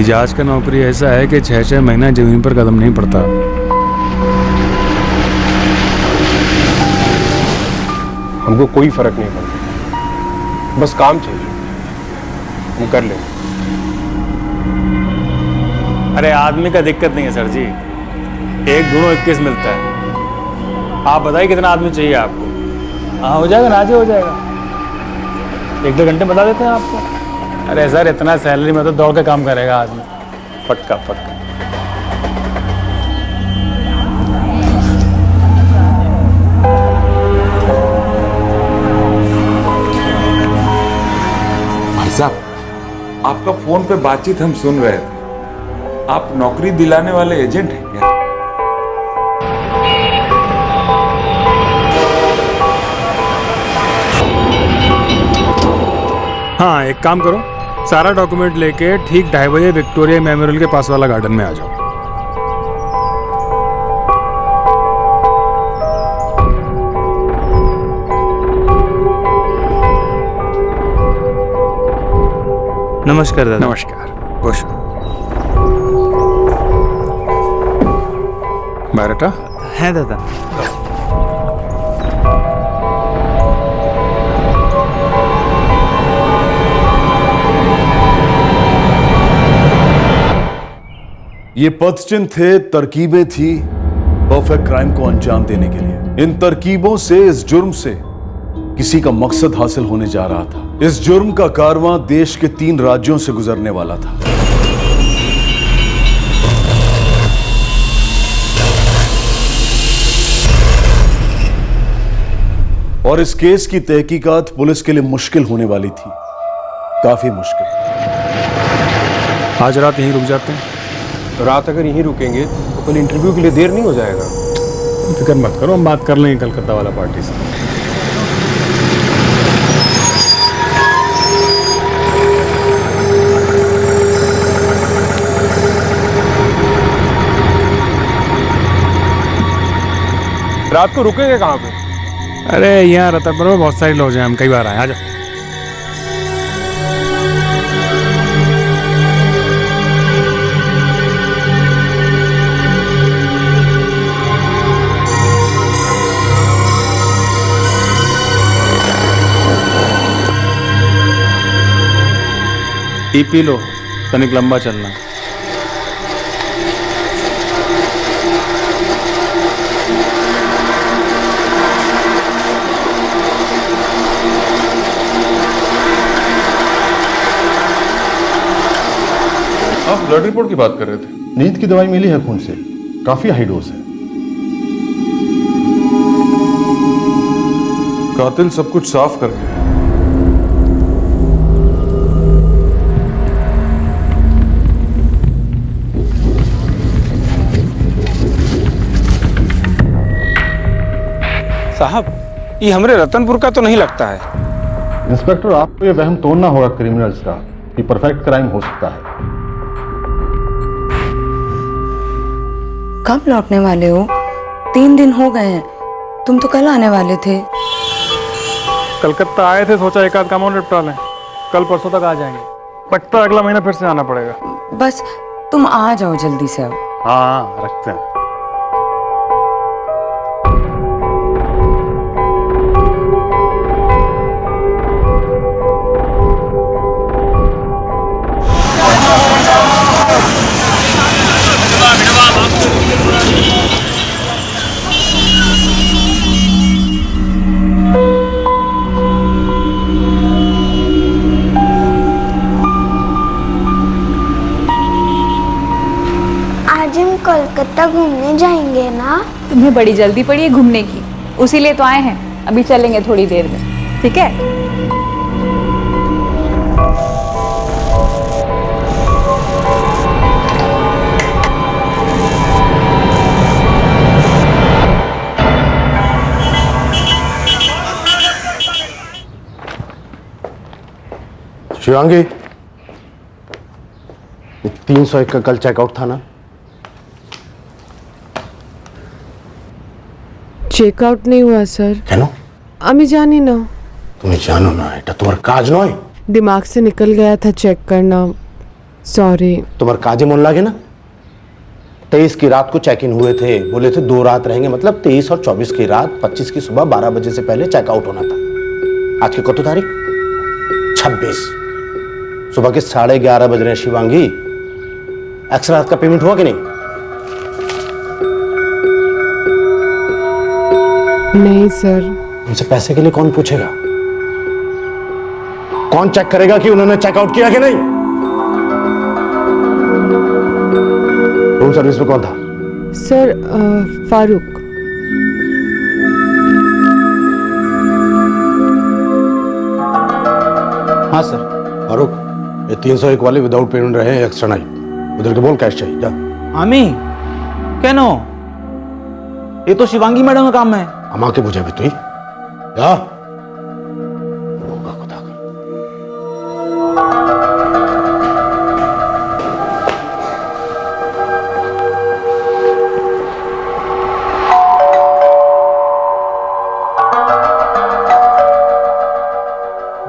इजाज का नौकरी ऐसा है कि 6-6 महीना जमीन पर कदम नहीं पड़ता। हमको कोई फर्क नहीं पड़ता, बस काम चाहिए, हम कर लेंगे। अरे आदमी का दिक्कत नहीं है सर जी, 1 दूनो 21 मिलता है। आप बताइए कितना आदमी चाहिए आपको? हाँ हो जाएगा ना, आज ही हो जाएगा, 1-2 घंटे बता देते हैं आपको। अरे सर इतना सैलरी में तो दौड़ के काम करेगा आदमी, पक्का पक्का। भाई साहब, आपका फोन पे बातचीत हम सुन रहे थे। आप नौकरी दिलाने वाले एजेंट हैं क्या? हाँ एक काम करो, सारा डॉक्यूमेंट लेके ठीक 2:30 बजे विक्टोरिया मेमोरियल के पास वाला गार्डन में आ जाओ। नमस्कार दादा। नमस्कार, खुश बायोडाटा है दादा। ये पदचिन्ह थे, तरकीबें थी परफेक्ट क्राइम को अंजाम देने के लिए। इन तरकीबों से, इस जुर्म से किसी का मकसद हासिल होने जा रहा था। इस जुर्म का कारवां देश के 3 राज्यों से गुजरने वाला था। और इस केस की तहकीकात पुलिस के लिए मुश्किल होने वाली थी, काफी मुश्किल। आज रात यहीं रुक जाते हैं। रात अगर यहीं रुकेंगे तो कल इंटरव्यू के लिए देर नहीं हो जाएगा। फिक्र मत करो, हम बात कर लेंगे कलकत्ता वाला पार्टी से। रात को रुकेंगे कहाँ पे? अरे यहाँ रतनपुर में बहुत सारे लोग हैं, हम कई बार आए। आ जाओ। पी लो, तनिक लंबा चलना। आप ब्लड रिपोर्ट की बात कर रहे थे। नींद की दवाई मिली है खून से, काफी हाई डोज है। कातिल सब कुछ साफ कर गया। साहब, ये हमरे रतनपुर का तो नहीं लगता है। इंस्पेक्टर, आपको ये वहम तोड़ना होगा क्रिमिनल्स का कि परफेक्ट क्राइम हो सकता है। कब लौटने वाले हो? 3 दिन हो गए हैं, तुम तो कल आने वाले थे। कलकत्ता आए थे, सोचा एक आध काम और निपटा लें, कल परसों तक आ जाएंगे। लगता है अगला महीना फिर से आना पड़ेगा। बस तुम आ जाओ जल्दी से अब। हाँ रखते हैं। आज हम कोलकाता घूमने जाएंगे ना? तुम्हें बड़ी जल्दी पड़ी है घूमने की, उसी लिए तो आए हैं। अभी चलेंगे थोड़ी देर में, ठीक है? शिवांगी, 301 का कल चेकआउट था ना? চেকআউট नहीं हुआ सर। কেন? আমি জানি না। তুমি জানো না, এটা তোমার কাজ নয়। दिमाग से निकल गया था चेक करना, सॉरी। तुम्हारे काजे मन लागे ना, 23 की रात को चेक इन हुए थे, बोले थे 2 रात रहेंगे, मतलब 23 और 24 की रात, 25 की सुबह 12 बजे से पहले चेकआउट होना था। आज की कतो तारीख 26, सुबह के 11:30 बज रहे हैं। शिवांगी, एक्स्ट्रा रात का पेमेंट हुआ कि नहीं? नहीं सर। उनसे पैसे के लिए कौन पूछेगा? कौन चेक करेगा कि उन्होंने चेकआउट किया कि नहीं? रूम सर्विस में कौन था? सर फारूक। हाँ सर। फारूक, ये 301 वाले विदाउट पेमेंट रहे हैं, एक्स्ट्रा नहीं। उधर के बोल कैश चाहिए, जा। आमी केनो, ये तो शिवांगी मैडम का काम है। हम आके बुझे भी तू ही, जा।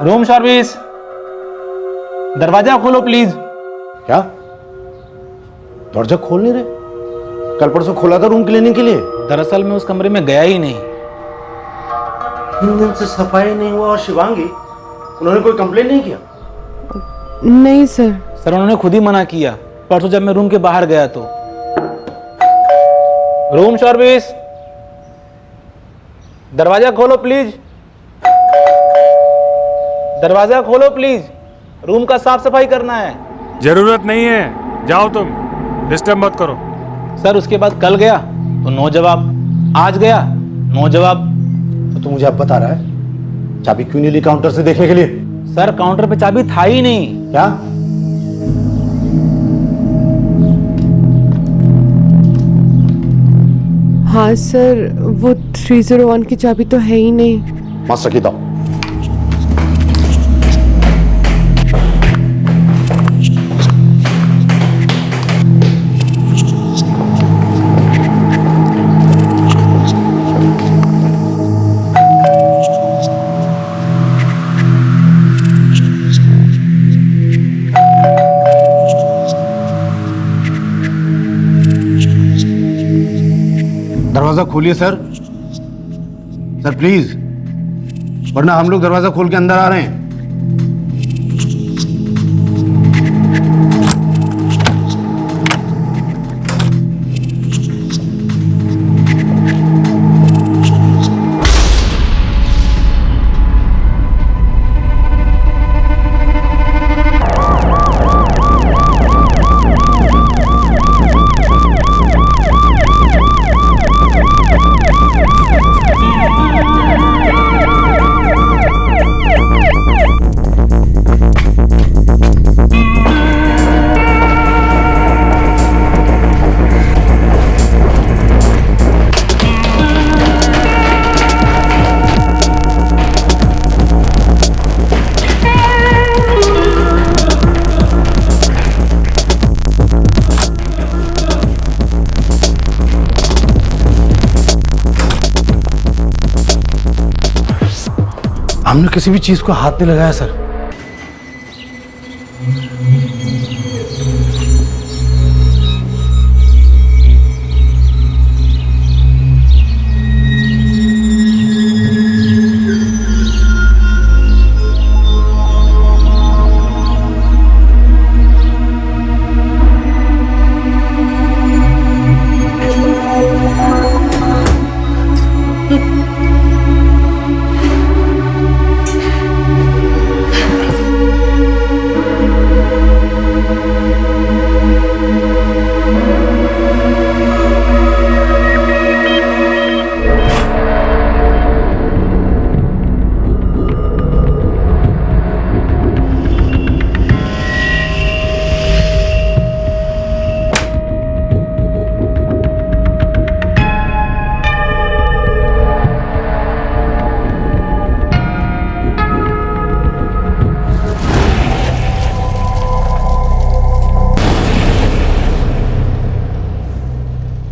रूम सर्विस, दरवाजा खोलो प्लीज। क्या दरवाजा खोल नहीं रहे? कल परसों खोला था रूम क्लीनिंग के लिए। दरअसल मैं उस कमरे में गया ही नहीं। 3 दिन से सफाई नहीं हुआ। और शिवांगी, उन्होंने कोई कंप्लेन नहीं किया? नहीं सर। सर उन्होंने खुद ही मना किया परसों जब मैं रूम के बाहर गया तो। रूम सर्विस, दरवाजा खोलो प्लीज, दरवाजा खोलो प्लीज, रूम का साफ सफाई करना है। जरूरत नहीं है, जाओ तुम, डिस्टर्ब मत करो। सर उसके बाद कल गया तो नो जवाब, आज गया नो जवाब। तो तू मुझे अब बता रहा है चाबी क्यों नहीं ली काउंटर से देखने के लिए? सर काउंटर पे चाबी था ही नहीं। क्या? हाँ सर, वो 301 की चाबी तो है ही नहीं। मास्टर की दो। दरवाजा खोलिए सर, सर प्लीज, वरना हम लोग दरवाजा खोल के अंदर आ रहे हैं। हमने किसी भी चीज को हाथ नहीं लगाया सर।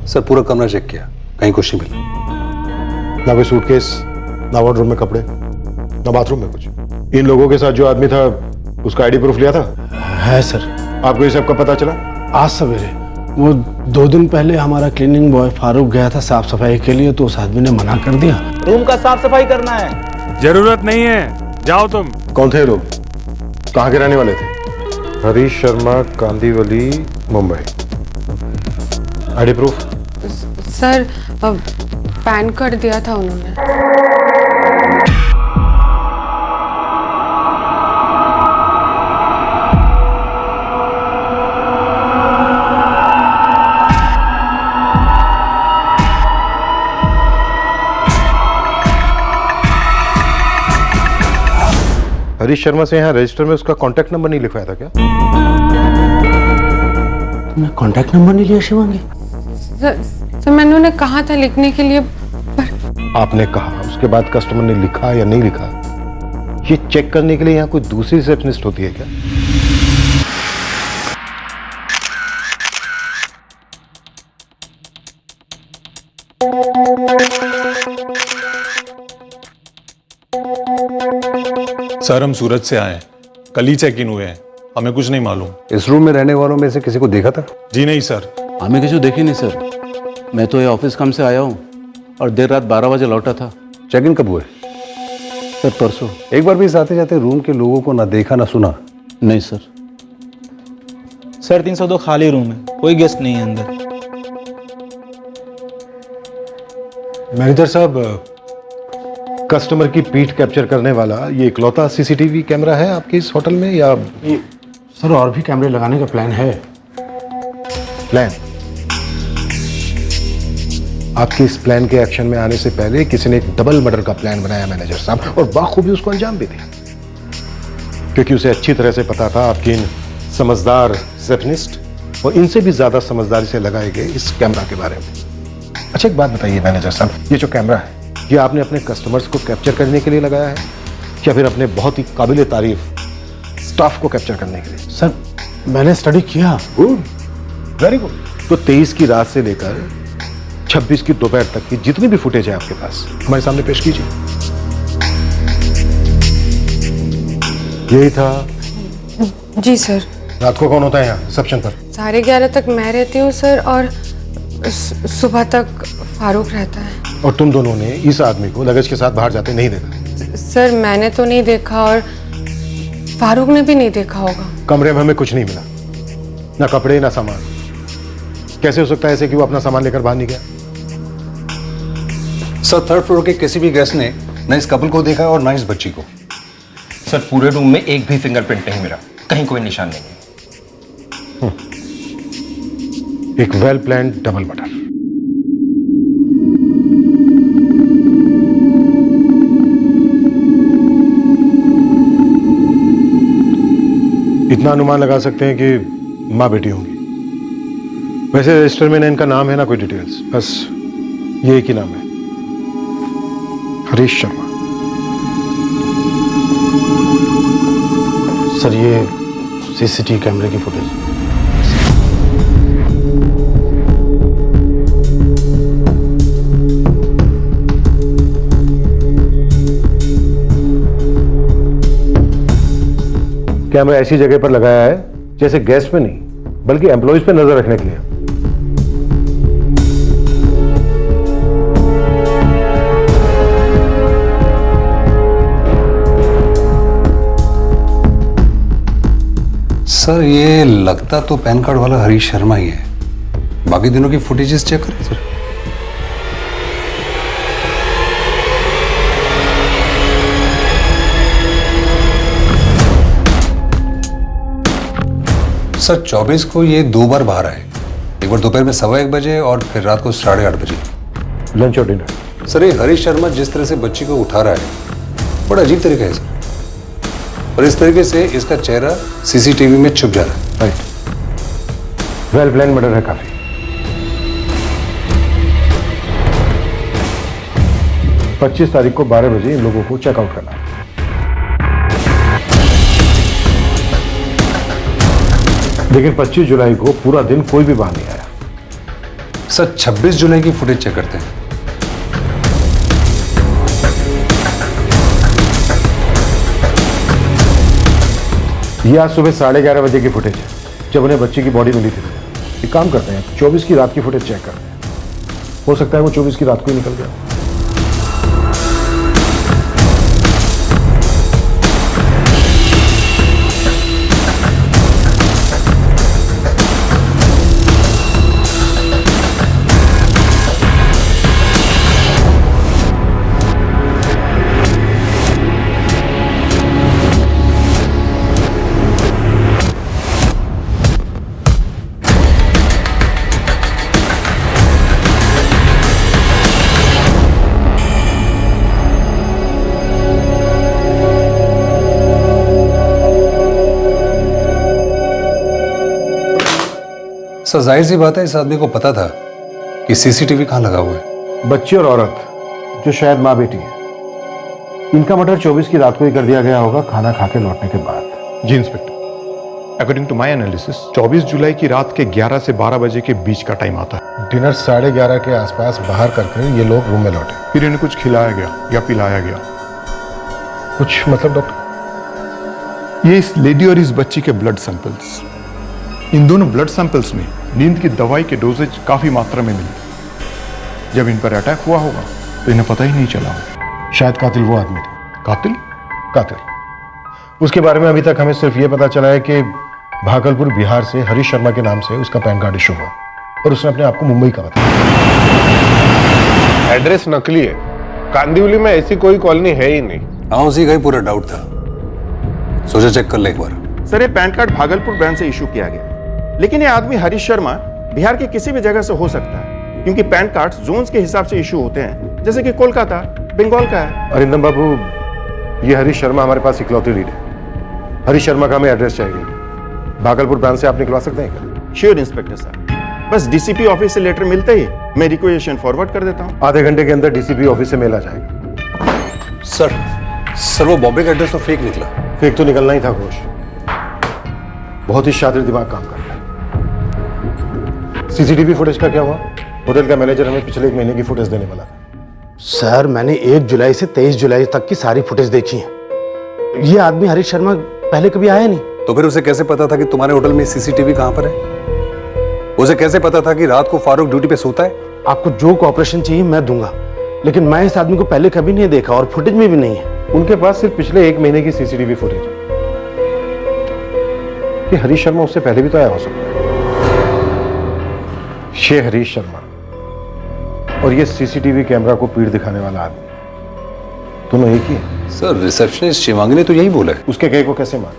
सर पूरा कमरा चेक किया, कहीं कुछ नहीं मिला। ना कोई सूटकेस, ना वार्डरूम में कपड़े, ना बाथरूम में कुछ। इन लोगों के साथ जो आदमी था उसका आईडी प्रूफ लिया था? है सर। आपको ये सब कब पता चला? आज सवेरे। वो 2 दिन पहले हमारा क्लीनिंग बॉय फारूक गया था साफ सफाई के लिए, तो उस आदमी ने मना कर दिया। रूम का साफ सफाई करना है। जरूरत नहीं है, जाओ तुम। कौन थे लोग? कहाँ के रहने वाले थे? Harish Sharma, Kandivali, Mumbai. ID proof? Sir pan card दिया था उन्होंने। हरीश शर्मा से यहाँ रजिस्टर में उसका कांटेक्ट नंबर नहीं लिखवाया था क्या? तुमने कांटेक्ट नंबर नहीं लिया शिवांगी? सर मैंने उन्हें कहा था लिखने के लिए, पर आपने कहा, उसके बाद कस्टमर ने लिखा या नहीं लिखा, ये चेक करने के लिए यहाँ कोई दूसरी रिसेप्शनिस्ट होती है क्या? सर हम सूरत से आए हैं, कल ही चेक इन हुए हैं, हमें कुछ नहीं मालूम। इस रूम में रहने वालों में से किसी को देखा था? जी नहीं सर। हमें किसी को देखी नहीं सर। मैं तो ये ऑफिस काम से आया हूँ और देर रात 12 बजे लौटा था। चेक इन कब हुए? सर परसों। एक बार भी आते जाते रूम के लोगों को ना देखा ना सुना? नहीं सर। सर 302 खाली रूम है, कोई गेस्ट नहीं है अंदर। मैनेजर साहब, कस्टमर की पीठ कैप्चर करने वाला ये इकलौता सीसीटीवी कैमरा है आपके इस होटल में, या सर और भी कैमरे लगाने का प्लान है। प्लान? आपके इस प्लान के एक्शन में आने से पहले किसी ने एक डबल मर्डर का प्लान बनाया मैनेजर साहब, और बाखूबी उसको अंजाम भी दिया, क्योंकि उसे अच्छी तरह से पता था आपकी इन समझदार रिसेप्शनिस्ट और इनसे भी ज्यादा समझदारी से लगाए गए इस कैमरा के बारे में। अच्छा एक बात बताइए मैनेजर साहब, ये जो कैमरा है ये आपने अपने कस्टमर्स को कैप्चर करने के लिए लगाया है या फिर अपने बहुत ही काबिल तारीफ स्टाफ को कैप्चर करने के लिए? सर मैंने स्टडी किया। Good, very good. तो 23 की रात से लेकर 26 की दोपहर तक की जितनी भी फुटेज है आपके पास हमारे सामने पेश कीजिए। यही था? जी सर। रात को कौन होता है यहाँ रिसेप्शन पर? 11:30 तक मैं रहती हूँ सर, और सुबह तक फारूक रहता है। और तुम दोनों ने इस आदमी को लगेज के साथ बाहर जाते नहीं देखा? सर मैंने तो नहीं देखा और फारूक ने भी नहीं देखा होगा। कमरे में हमें कुछ नहीं मिला, ना कपड़े ना सामान। कैसे हो सकता है ऐसे कि वो अपना सामान लेकर बाहर नहीं गया? सर 3rd फ्लोर के किसी भी गेस्ट ने न इस कपल को देखा और न इस बच्ची को। सर पूरे रूम में एक भी फिंगरप्रिंट नहीं मिला, कहीं कोई निशान नहीं है। एक वेल प्लान्ड डबल मर्डर। इतना अनुमान लगा सकते हैं कि माँ बेटी होंगी। वैसे रजिस्टर में ना इनका नाम है ना कोई डिटेल्स, बस ये एक ही नाम है, हरीश शर्मा। सर ये सीसीटीवी कैमरे की फुटेज। कैमरा ऐसी जगह पर लगाया है जैसे गेस्ट पे नहीं बल्कि एम्प्लॉइज पे नजर रखने के लिए। सर ये लगता तो पैन कार्ड वाला हरीश शर्मा ही है, बाकी दिनों की फुटेजेस चेक करें सर। सर 24 को ये 2 बार बाहर आए, एक बार दोपहर में 1:15 बजे और फिर रात को 8:30 बजे। लंच और डिनर? सर ये हरीश शर्मा जिस तरह से बच्ची को उठा रहा है बड़ा अजीब तरीका है सर, और इस तरीके से इसका चेहरा सीसीटीवी में छुप जा रहा है। राइट, वेल प्लान मर्डर है काफी। पच्चीस तारीख को 12 बजे इन लोगों को चेकआउट करना है। लेकिन 25 जुलाई को पूरा दिन कोई भी बाहर नहीं आया। सर 26 जुलाई की फुटेज चेक करते हैं। ये आज सुबह 11:30 बजे की फुटेज है। जब उन्हें बच्चे की बॉडी मिली थी। एक काम करते हैं, 24 की रात की फुटेज चेक करते हैं। हो सकता है वो 24 की रात को ही निकल गया। सर जाहिर सी बात है, इस आदमी को पता था कि सीसीटीवी कहाँ लगा हुआ है। बच्ची और औरत जो शायद माँ बेटी है, इनका मर्डर 24 की रात को ही कर दिया गया होगा, खाना खा के लौटने के बाद। जी inspector, according to my analysis 24 जुलाई की रात के 11 से 12 बजे के बीच का टाइम आता है। डिनर 11:30 के आसपास बाहर करके ये लोग रूम में लौटे, फिर इन्हें कुछ खिलाया गया या पिलाया गया। कुछ मतलब डॉक्टर? ये इस लेडी और इस बच्ची के ब्लड सैंपल्स, इन दोनों ब्लड सैंपल्स में नींद की दवाई के डोजेज काफी मात्रा में मिली। जब इन पर अटैक हुआ होगा तो इन्हें पता ही नहीं चला। शायद कातिल वो आदमी था। कातिल? कातिल। उसके बारे में अभी तक हमें सिर्फ ये पता चला है कि भागलपुर बिहार से हरीश शर्मा के नाम से उसका पैन कार्ड इशू हुआ और उसने अपने आप को मुंबई का बताया। एड्रेस नकली है। कांदिवली में ऐसी कोई कॉलोनी है ही नहीं। हाँ, उसी का ही पूरा डाउट था। सोचा चेक कर ले एक बार। सर, ये पैन कार्ड भागलपुर ब्रांच से इशू किया गया, लेकिन ये आदमी हरीश शर्मा बिहार के किसी भी जगह से हो सकता है, क्योंकि पैन कार्ड जोन्स के हिसाब से इशू होते हैं, जैसे कि कोलकाता बंगाल का है। अरिंदम बाबू, ये हरीश शर्मा हमारे पास इकलौती लीड है। हरीश शर्मा का हमें एड्रेस चाहिए। भागलपुर ब्रांच से आप निकलवा सकते हैं क्या? श्योर इंस्पेक्टर साहब, बस डीसीपी ऑफिस से लेटर मिलते ही मैं रिक्वेशन फॉरवर्ड कर देता हूँ। आधे घंटे के अंदर डीसीपी ऑफिस से मेल आ जाएगा। सर वो बॉम्बे का एड्रेस तो फेक निकला। फेक तो निकलना ही था घोष। बहुत ही शातिर दिमाग काम कर रहा है। सीसीटीवी फुटेज का क्या हुआ? होटल का मैनेजर हमें पिछले 1 महीने की फुटेज देने वाला था। सर, मैंने 1 जुलाई से 23 जुलाई तक की सारी फुटेज देखी है। ये आदमी हरीश शर्मा पहले कभी आया नहीं। तो फिर उसे कैसे पता था कि तुम्हारे होटल में सीसीटीवी कहाँ पर है? उसे कैसे पता था कि रात को फारूक ड्यूटी पे सोता है? आपको जो कोऑपरेशन चाहिए मैं दूंगा, लेकिन मैं इस आदमी को पहले कभी नहीं देखा और फुटेज में भी नहीं है। उनके पास सिर्फ पिछले 1 महीने की सीसीटीवी फुटेज है। कि हरीश शर्मा उससे पहले भी तो आया हो सकता है। ये हरीश शर्मा और ये सीसीटीवी कैमरा को पीठ दिखाने वाला आदमी, दोनों एक ही है। सर, रिसेप्शनिस्ट शिवांगी ने तो यही बोला है। उसके कहे को कैसे मान?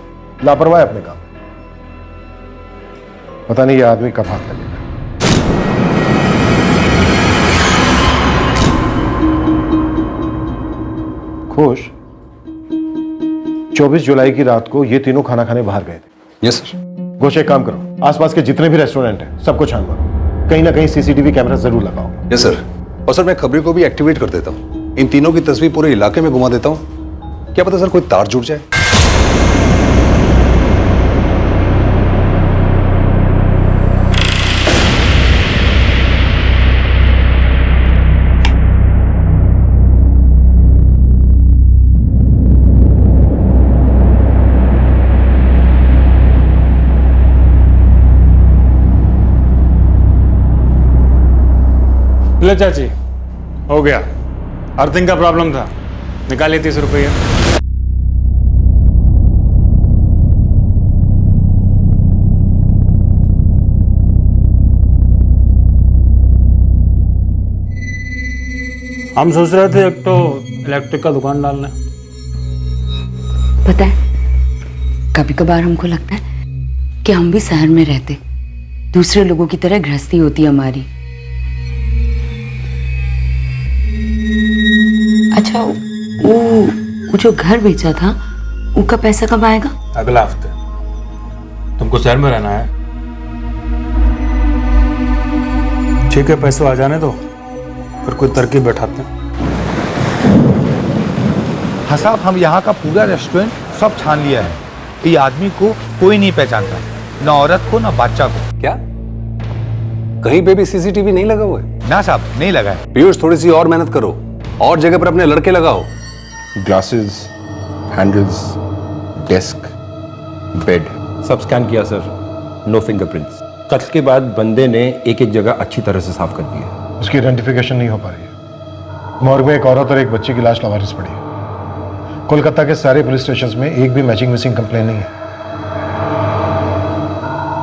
लापरवाह है अपने काम। पता नहीं ये आदमी कब हाथ लगेगा। खुश 24 जुलाई की रात को ये तीनों खाना खाने बाहर गए थे। Yes sir. घोष, एक काम करो, आसपास के जितने भी रेस्टोरेंट हैं सबको छान मारो, कहीं ना कहीं सीसीटीवी कैमरा जरूर लगाओ। Yes sir. और सर, मैं खबरी को भी एक्टिवेट कर देता हूँ। इन तीनों की तस्वीर पूरे इलाके में घुमा देता हूँ। क्या पता सर कोई तार जुड़ जाए। लो चाची, हो गया। अर्थिंग का प्रॉब्लम था, निकालिए 30 रुपये। हम सोच रहे थे एक तो इलेक्ट्रिक का दुकान डालना है। पता है, कभी कभार हमको लगता है कि हम भी शहर में रहते, दूसरे लोगों की तरह गृहस्थी होती हमारी। अच्छा, वो जो घर बेचा था, उसका पैसा कब आएगा? अगला हफ्ते। तुमको शहर में रहना है? ठीक है, पैसे आ जाने दो, फिर कोई तरकीब बैठाते हैं। हाँ साहब, हम यहाँ का पूरा रेस्टोरेंट सब छान लिया है। ये आदमी को कोई नहीं पहचानता, ना औरत को ना बच्चा को। क्या कहीं पे भी सीसीटीवी नहीं लगा हुआ है? ना साहब, नहीं लगा है। पीयूष, थोड़ी सी और मेहनत करो, और जगह पर अपने लड़के लगाओ। ग्लासेस, हैंडल्स, डेस्क, बेड सब स्कैन किया सर। No fingerprints. कत्ल के बाद बंदे ने एक एक जगह अच्छी तरह से साफ कर दी है। उसकी आइडेंटिफिकेशन नहीं हो पा रही है। मॉर्ग में एक औरत और एक बच्चे की लाश लावारिस पड़ी है। कोलकाता के सारे पुलिस स्टेशन में एक भी मैचिंग मिसिंग कंप्लेन नहीं है।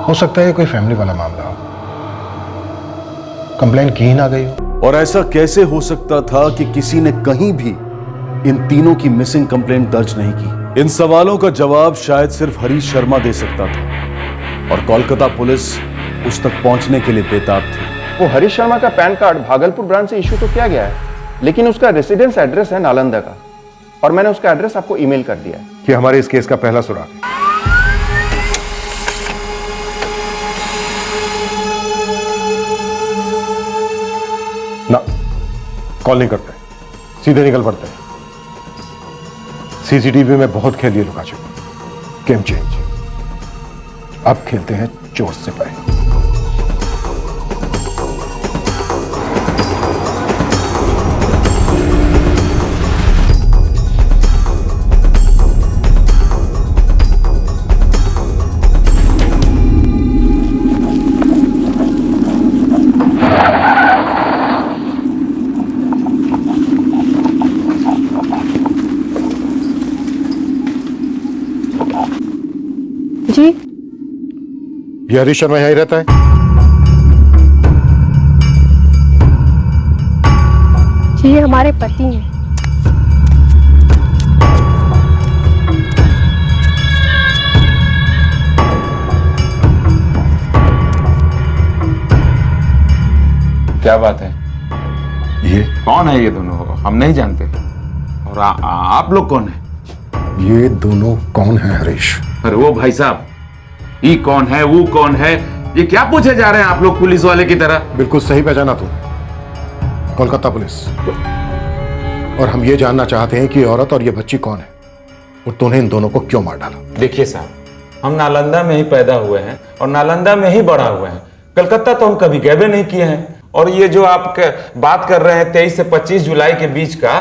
हो सकता है कोई फैमिली वाला मामला हो, कंप्लेन की ही ना गई हो। और ऐसा कैसे हो सकता था कि किसी ने कहीं भी इन तीनों की मिसिंग कंप्लेंट दर्ज नहीं की? इन सवालों का जवाब शायद सिर्फ हरीश शर्मा दे सकता था, और कोलकाता पुलिस उस तक पहुंचने के लिए बेताब थी। वो हरीश शर्मा का पैन कार्ड भागलपुर ब्रांच से इशू तो किया गया है, लेकिन उसका रेसिडेंस एड्रेस है नालंदा का, और मैंने उसका एड्रेस आपको ईमेल कर दिया है। कि हमारे इस केस का पहला सुराग है। ना, कॉल नहीं करते, सीधे निकल पड़ते हैं। सीसीटीवी में बहुत खेल लिए लुका छिपी, गेम चेंज। अब खेलते हैं चोर सिपाही। जी, ये हरीश शर्मा यहीं रहता है? जी ये हमारे पति हैं। क्या बात है? ये कौन है ये दोनों? हम नहीं जानते। और आप लोग कौन है? ये दोनों कौन है हरीश? अरे वो भाई साहब, ये कौन है, वो कौन है, ये क्या पूछे जा रहे हैं आप लोग पुलिस वाले की तरह? बिल्कुल सही पहचाना तू, कोलकाता पुलिस। और हम ये जानना चाहते हैं कि ये औरत और ये बच्ची कौन है, और तूने इन दोनों को क्यों मार डाला? देखिए साहब, हम नालंदा में ही पैदा हुए हैं और नालंदा में ही बड़ा हुए हैं। कलकत्ता तो हम कभी गए भी नहीं किए हैं। और ये जो आप बात कर रहे हैं 23 से 25 जुलाई के बीच का,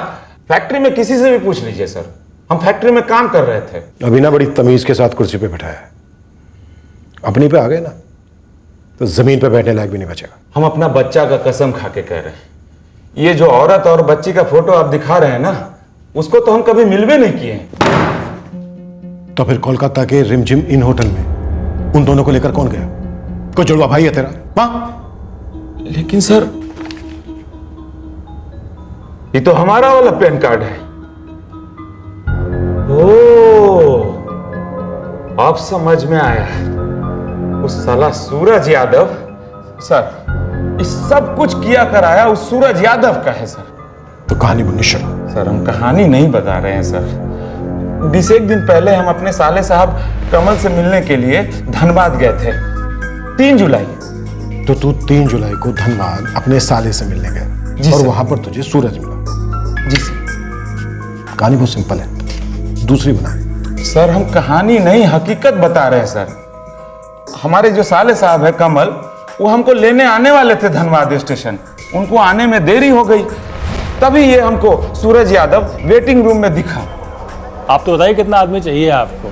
फैक्ट्री में किसी से भी पूछ लीजिए सर, हम फैक्ट्री में काम कर रहे थे। अभी ना बड़ी तमीज के साथ कुर्सी पे बैठा है, अपनी पे आ गए ना तो जमीन पे बैठने लायक भी नहीं बचेगा। हम अपना बच्चा का कसम खा के कह रहे हैं, ये जो औरत और बच्ची का फोटो आप दिखा रहे हैं ना, उसको तो हम कभी मिलवे नहीं किए हैं। तो फिर कोलकाता के रिमझिम इन होटल में उन दोनों को लेकर कौन गया? कोई जुड़वा भाई है तेरा? हाँ, लेकिन सर ये तो हमारा वाला पैन कार्ड है। ओह, अब समझ में आया। उस साला सूरज यादव, सर इस सब कुछ किया कराया उस सूरज यादव का है सर। तो कहानी बुननी शुरू। सर हम कहानी नहीं बता रहे हैं सर। 20 दिन पहले हम अपने साले साहब कमल से मिलने के लिए धनबाद गए थे, 3 जुलाई। तो तू 3 जुलाई को धनबाद अपने साले से मिलने गया और वहां पर तुझे सूरज मिला? जी सर। कहानी बहुत सिंपल है, दूसरी बना। सर हम कहानी नहीं हकीकत बता रहे हैं सर। हमारे जो साले साहब है कमल, वो हमको लेने आने वाले थे धनबाद स्टेशन, उनको आने में देरी हो गई, तभी ये हमको सूरज यादव वेटिंग रूम में दिखा। आप तो बताइए कितना आदमी चाहिए आपको?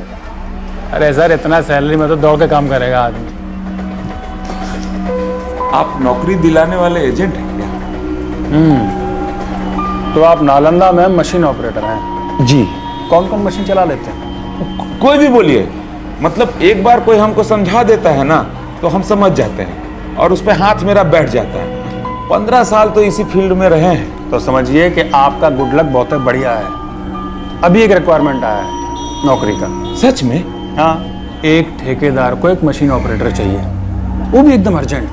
अरे सर इतना सैलरी में तो दौड़ के काम करेगा आदमी। आप नौकरी दिलाने वाले एजेंट हैं क्या? तो आप नालंदा में मशीन ऑपरेटर हैं? जी। कौन कौन मशीन चला लेते हैं? कोई भी बोलिए, मतलब एक बार कोई हमको समझा देता है ना तो हम समझ जाते हैं और उस पर हाथ मेरा बैठ जाता है। 15 साल तो इसी फील्ड में रहे हैं। तो समझिए कि आपका गुड लक बहुत बढ़िया है। अभी एक रिक्वायरमेंट आया है नौकरी का। सच में? हाँ, एक ठेकेदार को एक मशीन ऑपरेटर चाहिए, वो भी एकदम अर्जेंट।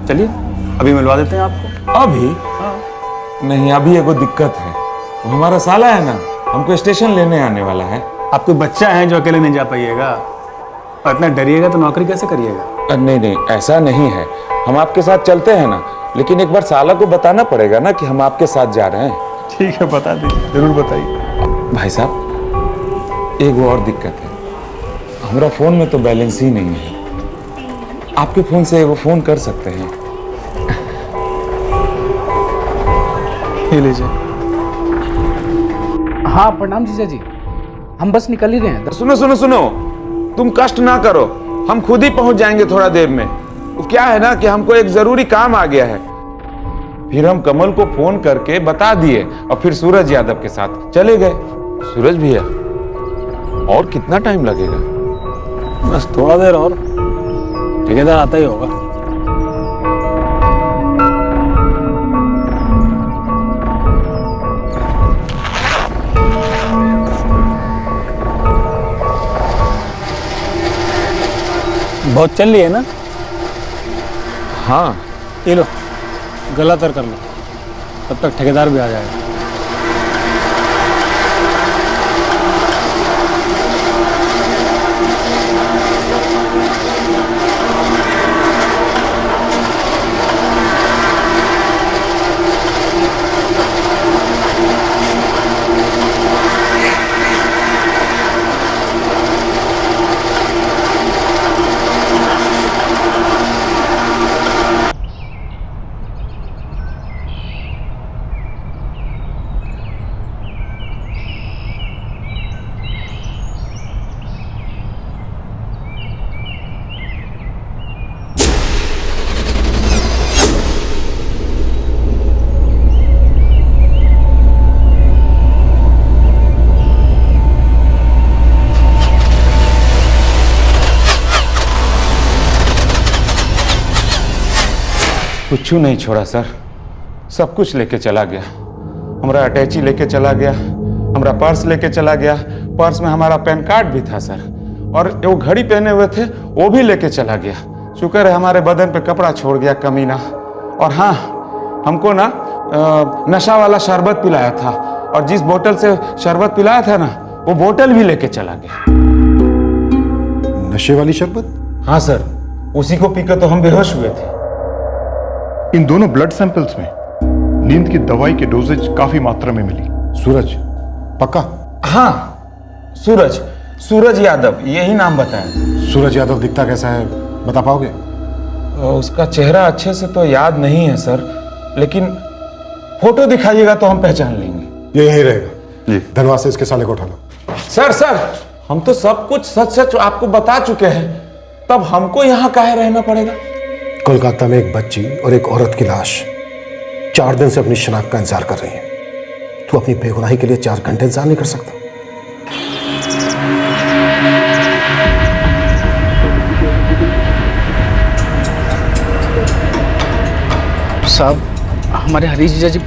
चलिए अभी मिलवा देते हैं आपको। अभी? हाँ। नहीं, अभी एगो दिक्कत है, वो हमारा साला है ना, हमको स्टेशन लेने आने वाला है। आप कोई बच्चा है जो अकेले नहीं जा पाइएगा, और इतना डरिएगा तो नौकरी कैसे करिएगा? नहीं नहीं, ऐसा नहीं है, हम आपके साथ चलते हैं ना, लेकिन एक बार साला को बताना पड़ेगा ना कि हम आपके साथ जा रहे हैं। ठीक है, बता दीजिए, जरूर बताइए। भाई साहब एक और दिक्कत है, हमारा फोन में तो बैलेंस ही नहीं है, आपके फोन से वो फोन कर सकते हैं? ये लीजिए। हाँ प्रणाम जीजा जी, हम बस निकल ही रहे हैं। सुनो सुनो सुनो, तुम कष्ट ना करो, हम खुद ही पहुंच जाएंगे थोड़ा देर में। तो क्या है ना कि हमको एक जरूरी काम आ गया है। फिर हम कमल को फोन करके बता दिए और फिर सूरज यादव के साथ चले गए। सूरज भैया, और कितना टाइम लगेगा? बस थोड़ा देर और, ठेकेदार आता ही होगा। बहुत चल रही है ना? हाँ, ये लो गला तर कर लो, तब तक ठेकेदार भी आ जाएगा। कुछ नहीं छोड़ा सर, सब कुछ लेके चला गया। हमारा अटैची लेके चला गया, हमारा पर्स लेके चला गया। पर्स में हमारा पैन कार्ड भी था सर, और वो घड़ी पहने हुए थे वो भी लेके चला गया। शुक्र है हमारे बदन पे कपड़ा छोड़ गया कमीना। और हाँ, हमको ना नशा वाला शरबत पिलाया था, और जिस बोतल से शरबत पिलाया था ना, वो बोतल भी लेके चला गया। नशे वाली शरबत? हाँ सर, उसी को पीकर तो हम बेहोश हुए थे। इन दोनों ब्लड सैंपल्स में नींद की दवाई की डोजेज काफी मात्रा में मिली। सूरज पक्का? हाँ, सूरज यादव, यही नाम बताया। सूरज यादव दिखता कैसा है बता पाओगे? उसका चेहरा अच्छे से तो याद नहीं है सर, लेकिन फोटो दिखाइएगा तो हम पहचान लेंगे। ये यही रहेगा जी। धनवाद से इसके साले को उठा लो। सर हम तो सब कुछ सच आपको बता चुके हैं, तब हमको यहाँ काहे रहना पड़ेगा? कोलकाता में एक बच्ची और एक औरत की लाश 4 दिन से अपनी शनाख्त का इंतजार कर रही है। तू अपनी बेगुनाही के लिए 4 घंटे इंतजार नहीं कर सकता? साहब, हमारे हरीश जीजा जी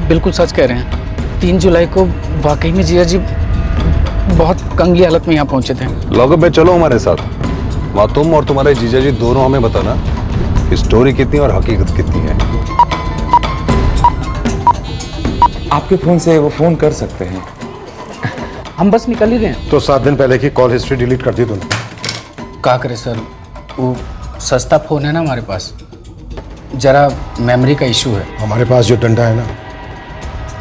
बिल्कुल सच कह रहे हैं। 3 जुलाई को वाकई में जीजा जी बहुत कंगली हालत में यहाँ पहुंचे थे। लॉकअप में चलो हमारे साथ, वहाँ तुम और तुम्हारे जीजा जी दोनों हमें बताना कि स्टोरी कितनी और हकीकत कितनी है। आपके फोन से वो फोन कर सकते हैं। हम बस निकल ही रहे हैं। तो 7 दिन पहले की कॉल हिस्ट्री डिलीट कर दी तुमने? क्या करे सर, वो सस्ता फोन है ना हमारे पास, जरा मेमोरी का इशू है। हमारे पास जो डंडा है ना,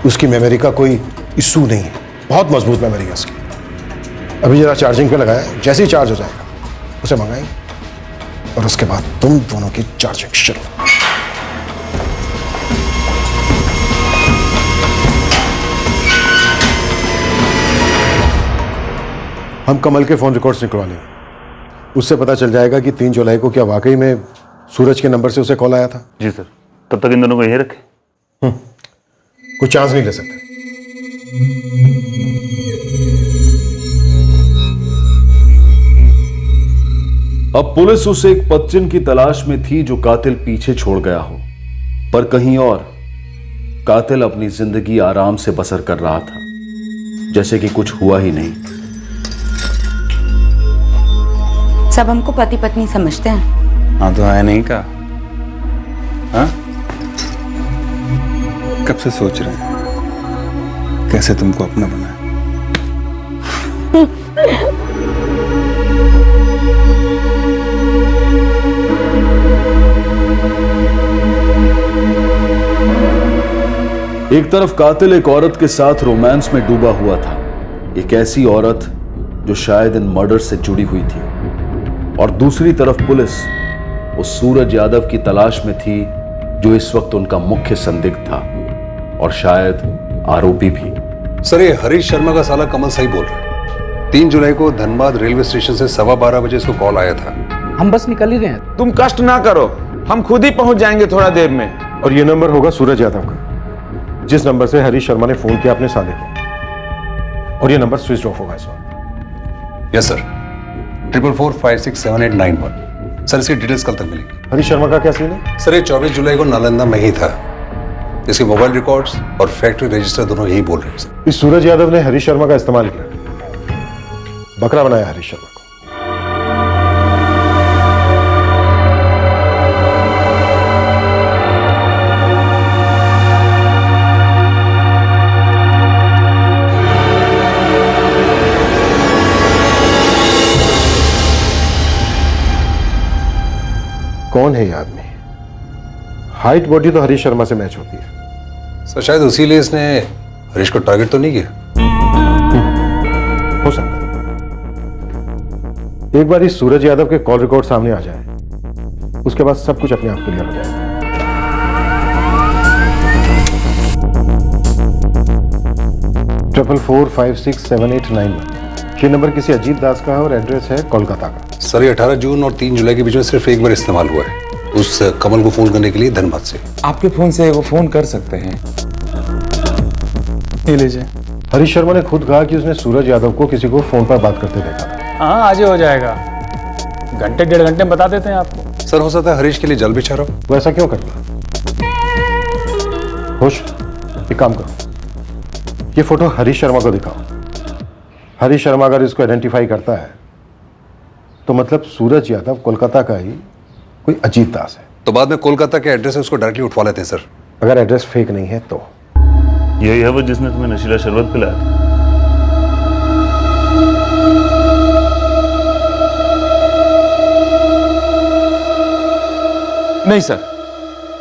उसकी मेमोरी का कोई इशू नहीं है, बहुत मजबूत मेमोरी है उसकी। अभी जरा चार्जिंग पे लगाया, जैसे ही चार्ज हो जाएगा उसे मंगाएंगे, और उसके बाद तुम दोनों की चार्जिंग शुरू। हम कमल के फोन रिकॉर्ड्स निकलवा लेंगे, उससे पता चल जाएगा कि 3 जुलाई को क्या वाकई में सूरज के नंबर से उसे कॉल आया था। जी सर, तब तक इन दोनों को यहीं रखें। कोई चांस नहीं ले सकते। अब पुलिस उस एक पच्चिन की तलाश में थी जो कातिल पीछे छोड़ गया हो, पर कहीं और कातिल अपनी जिंदगी आराम से बसर कर रहा था, जैसे कि कुछ हुआ ही नहीं। सब हमको पति पत्नी समझते हैं। हाँ तो है नहीं का? हाँ? कब से सोच रहे हैं कैसे तुमको अपना बनाए। एक तरफ कातिल एक औरत के साथ रोमांस में डूबा हुआ था, एक ऐसी औरत जो शायद इन मर्डर से जुड़ी हुई थी, और दूसरी तरफ पुलिस उस सूरज यादव की तलाश में थी जो इस वक्त उनका मुख्य संदिग्ध था और शायद आरोपी भी। सर, ये हरीश शर्मा का साला कमल सही बोल रहा है। 3 जुलाई को धनबाद रेलवे स्टेशन से 12:15 बजे इसको कॉल आया था हम बस निकल ही रहे हैं। तुम कष्ट ना करो, हम खुद ही पहुंच जाएंगे थोड़ा देर में। और ये नंबर होगा सूरज यादव का, जिस नंबर से हरीश शर्मा ने फोन किया अपने साले को। और ये नंबर स्विच ऑफ होगा इस वक्त। Yes sir, 44467891। सर इसकी डिटेल्स कल तक मिलेंगी। हरीश शर्मा का क्या सीन है? सर ये 24 जुलाई को नालंदा में ही था। इसके मोबाइल रिकॉर्ड्स और फैक्ट्री रजिस्टर दोनों यही बोल रहे हैं सर। इस सूरज यादव ने हरीश शर्मा का इस्तेमाल किया, बकरा बनाया हरीश शर्मा को। कौन है ये आदमी? हाइट बॉडी तो हरीश शर्मा से मैच होती है। सर शायद उसीलिए इसने हरीश को टारगेट तो नहीं किया। हो सकता है। एक बार इस सूरज यादव के कॉल रिकॉर्ड सामने आ जाए, उसके बाद सब कुछ अपने आप क्लियर हो जाएगा। 44467891। ये नंबर किसी अजीत दास का है और एड्रेस है कोलकाता का। सर ये 18 जून और 3 जुलाई के बीच में सिर्फ एक बार इस्तेमाल हुआ है, उस कमल को फोन करने के लिए धनबाद से। आपके फोन से वो फोन कर सकते हैं। ये लीजिए। हरीश शर्मा ने खुद कहा कि उसने सूरज यादव को किसी को फोन पर बात करते देखा था। हाँ आज ही हो जाएगा, घंटे 1.5 घंटे में बता देते हैं आपको। सर हो सकता है हरीश के लिए जल बिछा रहा हूं। वो ऐसा क्यों करता? होश, एक काम करो, ये फोटो हरीश शर्मा को दिखाओ। हरीश शर्मा अगर इसको आइडेंटिफाई करता है तो मतलब सूरज यादव कोलकाता का ही कोई अजीत दास है। तो बाद में कोलकाता के एड्रेस है उसको डायरेक्टली उठवा लेते हैं सर। अगर एड्रेस फेक नहीं है तो। यही है वो जिसने तुम्हें नशीला शरबत पिलाया था? नहीं सर,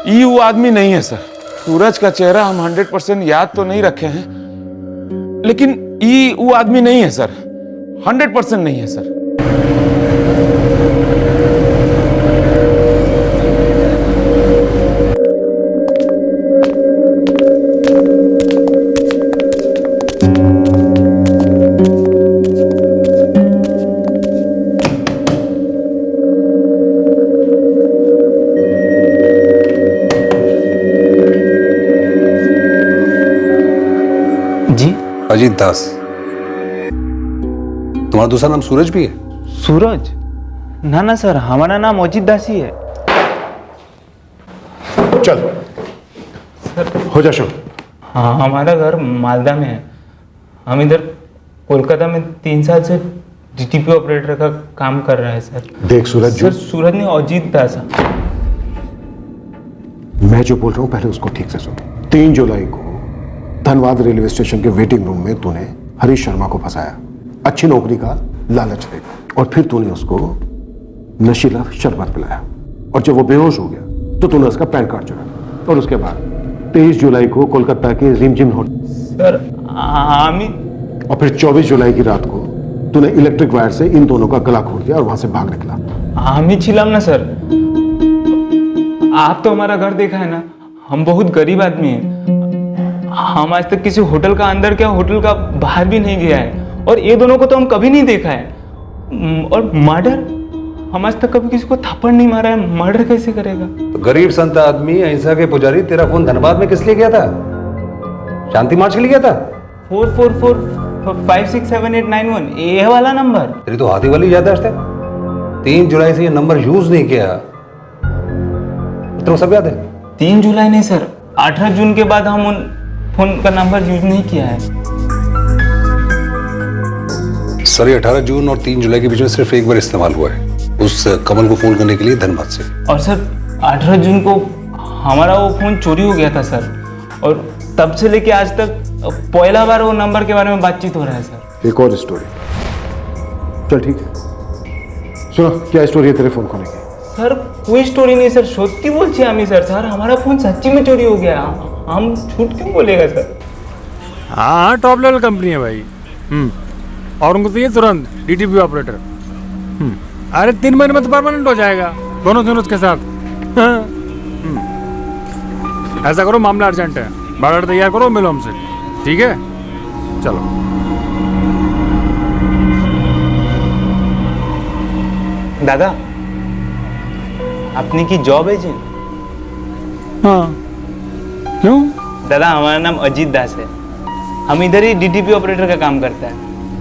ये वो आदमी नहीं है सर। सूरज का चेहरा हम 100% याद तो नहीं रखे हैं, लेकिन ये वो आदमी नहीं है सर, 100% नहीं है सर। अजीत दास। तुम्हारा दूसरा नाम सूरज भी है? सूरज? ना ना सर, हमारा नाम अजीत दास ही है। चल हो जा शुरू। हाँ, हमारा घर मालदा में है। हम इधर कोलकाता में 3 साल से डीटीपी ऑपरेटर का काम कर रहा है सर। देख सूरज, सर सूरज ने अजीत दास। मैं जो बोल रहा हूं पहले उसको ठीक से सुन। 3 जुलाई को धनबाद रेलवे स्टेशन के वेटिंग रूम में तूने हरीश शर्मा को फंसाया, अच्छी नौकरी का लालच देकर, और फिर तूने उसको नशीला शरबत पिलाया, और जब वो बेहोश हो गया तो तूने उसका पैन कार्ड चुराया, और उसके बाद 23 जुलाई को कोलकाता के रिमझिम होटल सर और फिर 24 जुलाई की रात को तूने इलेक्ट्रिक वायर से इन दोनों का गला खोल दिया और वहां से भाग निकला। हामी छिलाम ना सर, आप तो हमारा घर देखा है ना, हम बहुत गरीब आदमी हैं। हम आज तक किसी होटल का अंदर क्या होटल का बाहर भी नहीं गया है, और ये दोनों को तो हम कभी नहीं देखा है। और मर्डर, हम आज तक कभी किसी को थप्पड़ नहीं मारा है, मर्डर कैसे करेगा? तो गरीब संत आदमी, अहिंसा के पुजारी, तेरा फोन धनबाद में किस लिए गया था? शांति मार्च के लिए गया था? 44467891 ये वाला नंबर। तेरी तो हाथी वाली याददाश्त है। 3 जुलाई से ये नंबर यूज नहीं किया, तो सब याद है? 3 जुलाई नहीं सर, 18 जून के बाद हम उन फोन का नंबर यूज नहीं किया है। सर ये 18 जून और 3 जुलाई के बीच में सिर्फ एक बार इस्तेमाल हुआ है, उस कमल को फोन करने के लिए धनबाद से। और सर 18 जून को हमारा वो फोन चोरी हो गया था सर, और तब से लेके आज तक पहला बार वो नंबर के बारे में बातचीत हो रहा है सर। एक और स्टोरी। चल ठीक है, सुनो क्या स्टोरी है तेरे फोन खोने की? सर कोई स्टोरी नहीं सर, सच्ची बोलছি আমি सर। सर हमारा फोन सच्ची में चोरी हो गया, हम झूठ क्यों बोलेगा सर? हाँ टॉप लेवल कंपनी है भाई। और उनको चाहिए तुरंत डीटीपी ऑपरेटर। अरे 3 महीने में तो परमानेंट हो जाएगा दोनों उसके साथ। ऐसा करो, मामला अर्जेंट है, बायोडाटा तैयार करो, मिलो हमसे, ठीक है? चलो। दादा अपनी की जॉब है जी? हाँ। क्यों? दादा हमारा नाम अजीत दास है। हम इधर ही डीटीपी ऑपरेटर का काम करता है।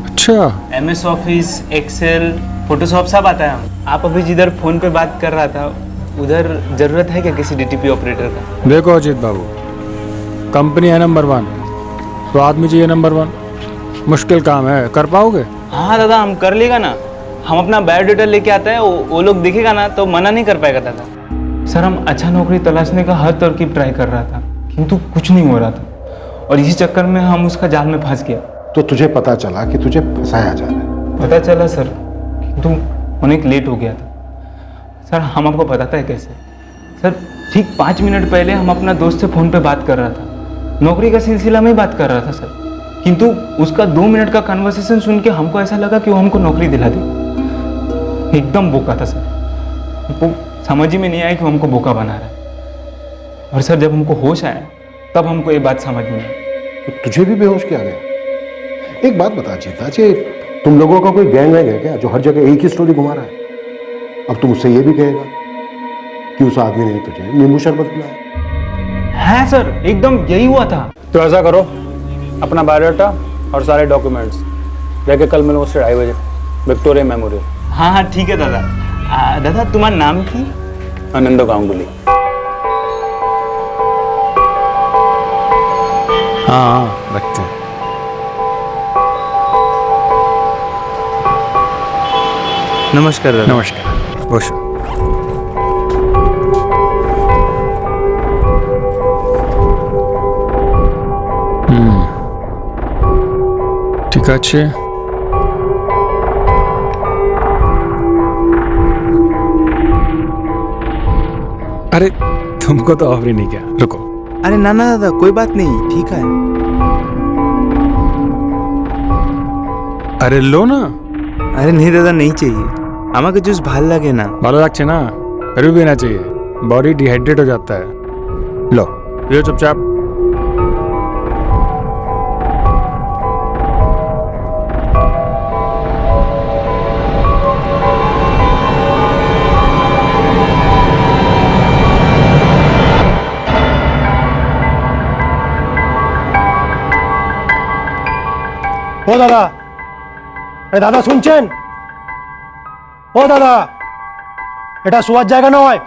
अच्छा। MS ऑफिस, एक्सेल, फोटोशॉप सब आता है हम। आप अभी जिधर फोन पे बात कर रहा था उधर जरूरत है क्या किसी डीटीपी ऑपरेटर का? देखो अजीत बाबू, कंपनी है नंबर 1 तो आदमी चाहिए नंबर 1। मुश्किल काम है, कर पाओगे? हाँ दादा हम कर लेगा ना। हम अपना बायोडाटा लेके आता है, वो लोग देखेगा ना तो मना नहीं कर पाएगा दादा। सर हम अच्छा नौकरी तलाशने का हर तरकीब ट्राई कर रहा था किंतु कुछ नहीं हो रहा था और इसी चक्कर में हम उसका जाल में फंस गया। तो तुझे पता चला कि तुझे फंसाया जा रहा है? पता चला सर, किंतु होने लेट हो गया था। सर हम आपको बताता है कैसे। सर ठीक 5 मिनट पहले हम अपना दोस्त से फ़ोन पे बात कर रहा था, नौकरी का सिलसिला में ही बात कर रहा था सर, किंतु उसका 2 मिनट का कन्वर्सेशन सुन के हमको ऐसा लगा कि वो हमको नौकरी दिला दी। एकदम बोका था सर, हमको समझ ही में नहीं आया कि वो हमको बोका बना रहा है। और सर जब हमको होश आया तब हमको ये बात समझ में आई। तो तुझे भी बेहोश किया गया? एक बात बता जीता जी, तुम लोगों का कोई गैंग वैंग है क्या जो हर जगह एक ही स्टोरी घुमा रहा है? अब तुम उससे ये भी कहेगा कि उस आदमी ने तुझे नींबू शरबत पिलाया? है सर, एकदम यही हुआ था। तो ऐसा करो, अपना बायोडाटा और सारे डॉक्यूमेंट्स लेके कल मिलो मुझसे 2:30 बजे विक्टोरिया मेमोरियल। हाँ हाँ ठीक है दादा। दादा तुम्हारा नाम की? आनंद गांगुली। हाँ रखते हैं। नमस्कार दादा। नमस्कार। खुश। ठीक আছে। अरे तुमको तो ऑफर ही नहीं किया, रुको। अरे ना ना दादा कोई बात नहीं, ठीक है। अरे लो ना। अरे नहीं दादा नहीं चाहिए, আমাকে জুস ভাল লাগে না। ভালো লাগছে না, फिर भी पीना चाहिए, बॉडी डिहाइड्रेट हो जाता है। लो पियो चुपचाप। ও দাদা, এ দাদা শুনছেন? ও দাদা, এটা শোয়ার জায়গা নয়,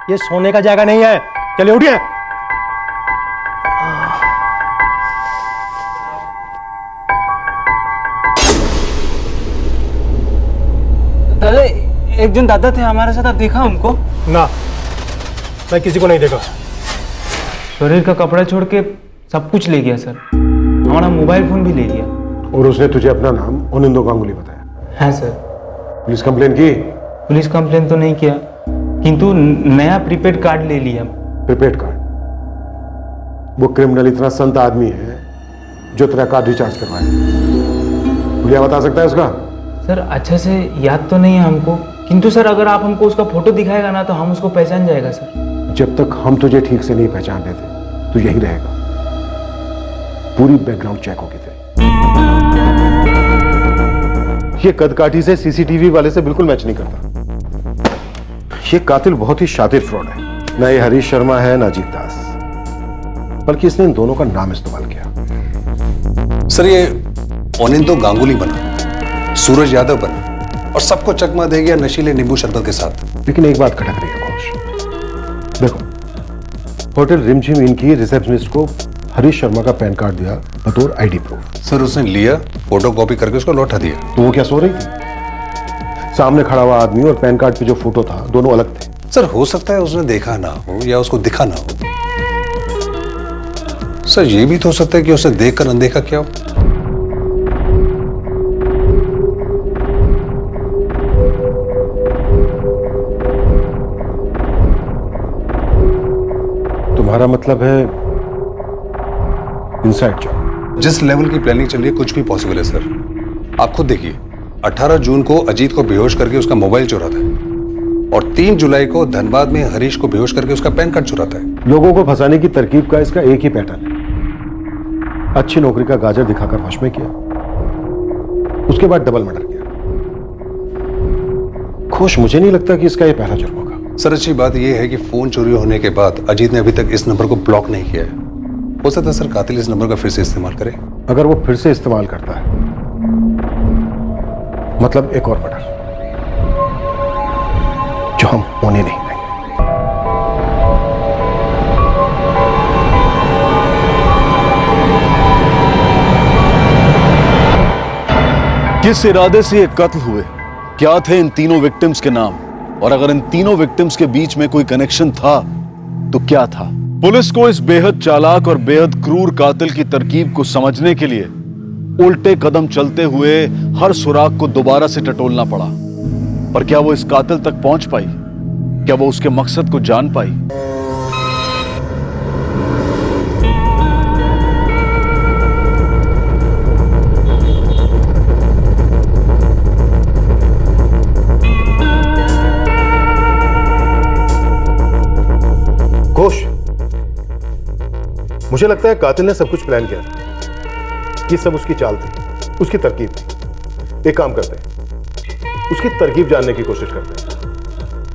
ये सोने का जायगा नहीं है, चलिए उठिए। दादा एक जन दादा थे हमारे साथ, आप देखा उनको? ना, मैं किसी को नहीं देखा। शरीर का कपड़ा छोड़ के सब कुछ ले गया सर, हमारा मोबाइल फोन भी ले गया। और उसने तुझे अपना नाम आनंद गांगुली बताया? हाँ सर। पुलिस कंप्लेन की? पुलिस कंप्लेन तो नहीं किया, किंतु नया प्रीपेड कार्ड ले लिया। Prepaid card? वो क्रिमिनल इतना संत आदमी है जो तेरा कार्ड रिचार्ज करवाए? क्या बता सकता है उसका? सर अच्छे से याद तो नहीं है हमको, किंतु सर अगर आप हमको उसका फोटो दिखाएगा ना तो हम उसको पहचान जाएगा सर। जब तक हम तुझे ठीक से नहीं पहचान लेते तो यही रहेगा, पूरी बैकग्राउंड चेक होगी तेरी। ये कदकाठी से सीसीटीवी वाले से बिल्कुल मैच नहीं करता। ये कातिल बहुत ही शातिर फ्रॉड है, ना ये हरीश शर्मा है ना अजीत दास, बल्कि इसने इन दोनों का नाम इस्तेमाल किया। सर ये आनंद गांगुली बना, सूरज यादव बना और सबको चकमा दे गया नशीले नींबू शरबत के साथ। लेकिन एक बात खटक रही है घोष, देखो होटल रिमझिम इनकी रिसेप्शनिस्ट को हरीश शर्मा का पैन कार्ड दिया बतौर आईडी प्रूफ। सर उसने लिया, फोटो कॉपी करके उसको लौटा दिया। तो वो क्या सो रही थी? सामने खड़ा हुआ आदमी और पैन कार्ड पे जो फोटो था दोनों अलग थे। सर हो सकता है उसने देखा ना हो या उसको दिखा ना हो। सर ये भी तो हो सकता है कि उसे देखकर अनदेखा किया हो। तुम्हारा मतलब है इनसाइड जॉब? जिस लेवल की प्लानिंग चल रही है कुछ भी पॉसिबल है सर। आप खुद देखिए, 18 जून को अजीत को बेहोश करके उसका मोबाइल चुराता है और 3 जुलाई को धनबाद में हरीश को बेहोश करके उसका पैन कार्ड चुराता है। लोगों को फंसाने की तरकीब का इसका एक ही पैटर्न है, अच्छी नौकरी का गाजर दिखाकर वश में किया, उसके बाद डबल मर्डर किया। खुश मुझे नहीं लगता कि इसका यह पहला जुर्म होगा। सर अच्छी बात यह है कि फोन चोरी होने के बाद अजीत ने अभी तक इस नंबर को ब्लॉक नहीं किया है। हो सकता है सर कातिल इस नंबर का फिर से इस्तेमाल करे। अगर वो फिर से इस्तेमाल करता है मतलब एक और मर्डर जो हम होने नहीं देंगे। किस इरादे से ये कत्ल हुए, क्या थे इन तीनों विक्टिम्स के नाम, और अगर इन तीनों विक्टिम्स के बीच में कोई कनेक्शन था तो क्या था? पुलिस को इस बेहद चालाक और बेहद क्रूर कातिल की तरकीब को समझने के लिए उल्टे कदम चलते हुए हर सुराग को दोबारा से टटोलना पड़ा। पर क्या वो इस कातिल तक पहुंच पाई? क्या वो उसके मकसद को जान पाई? घोष, मुझे लगता है कातिल ने सब कुछ प्लान किया था। ये सब उसकी चाल थी, उसकी तरकीब थी। एक काम करते हैं, उसकी तरकीब जानने की कोशिश करते हैं।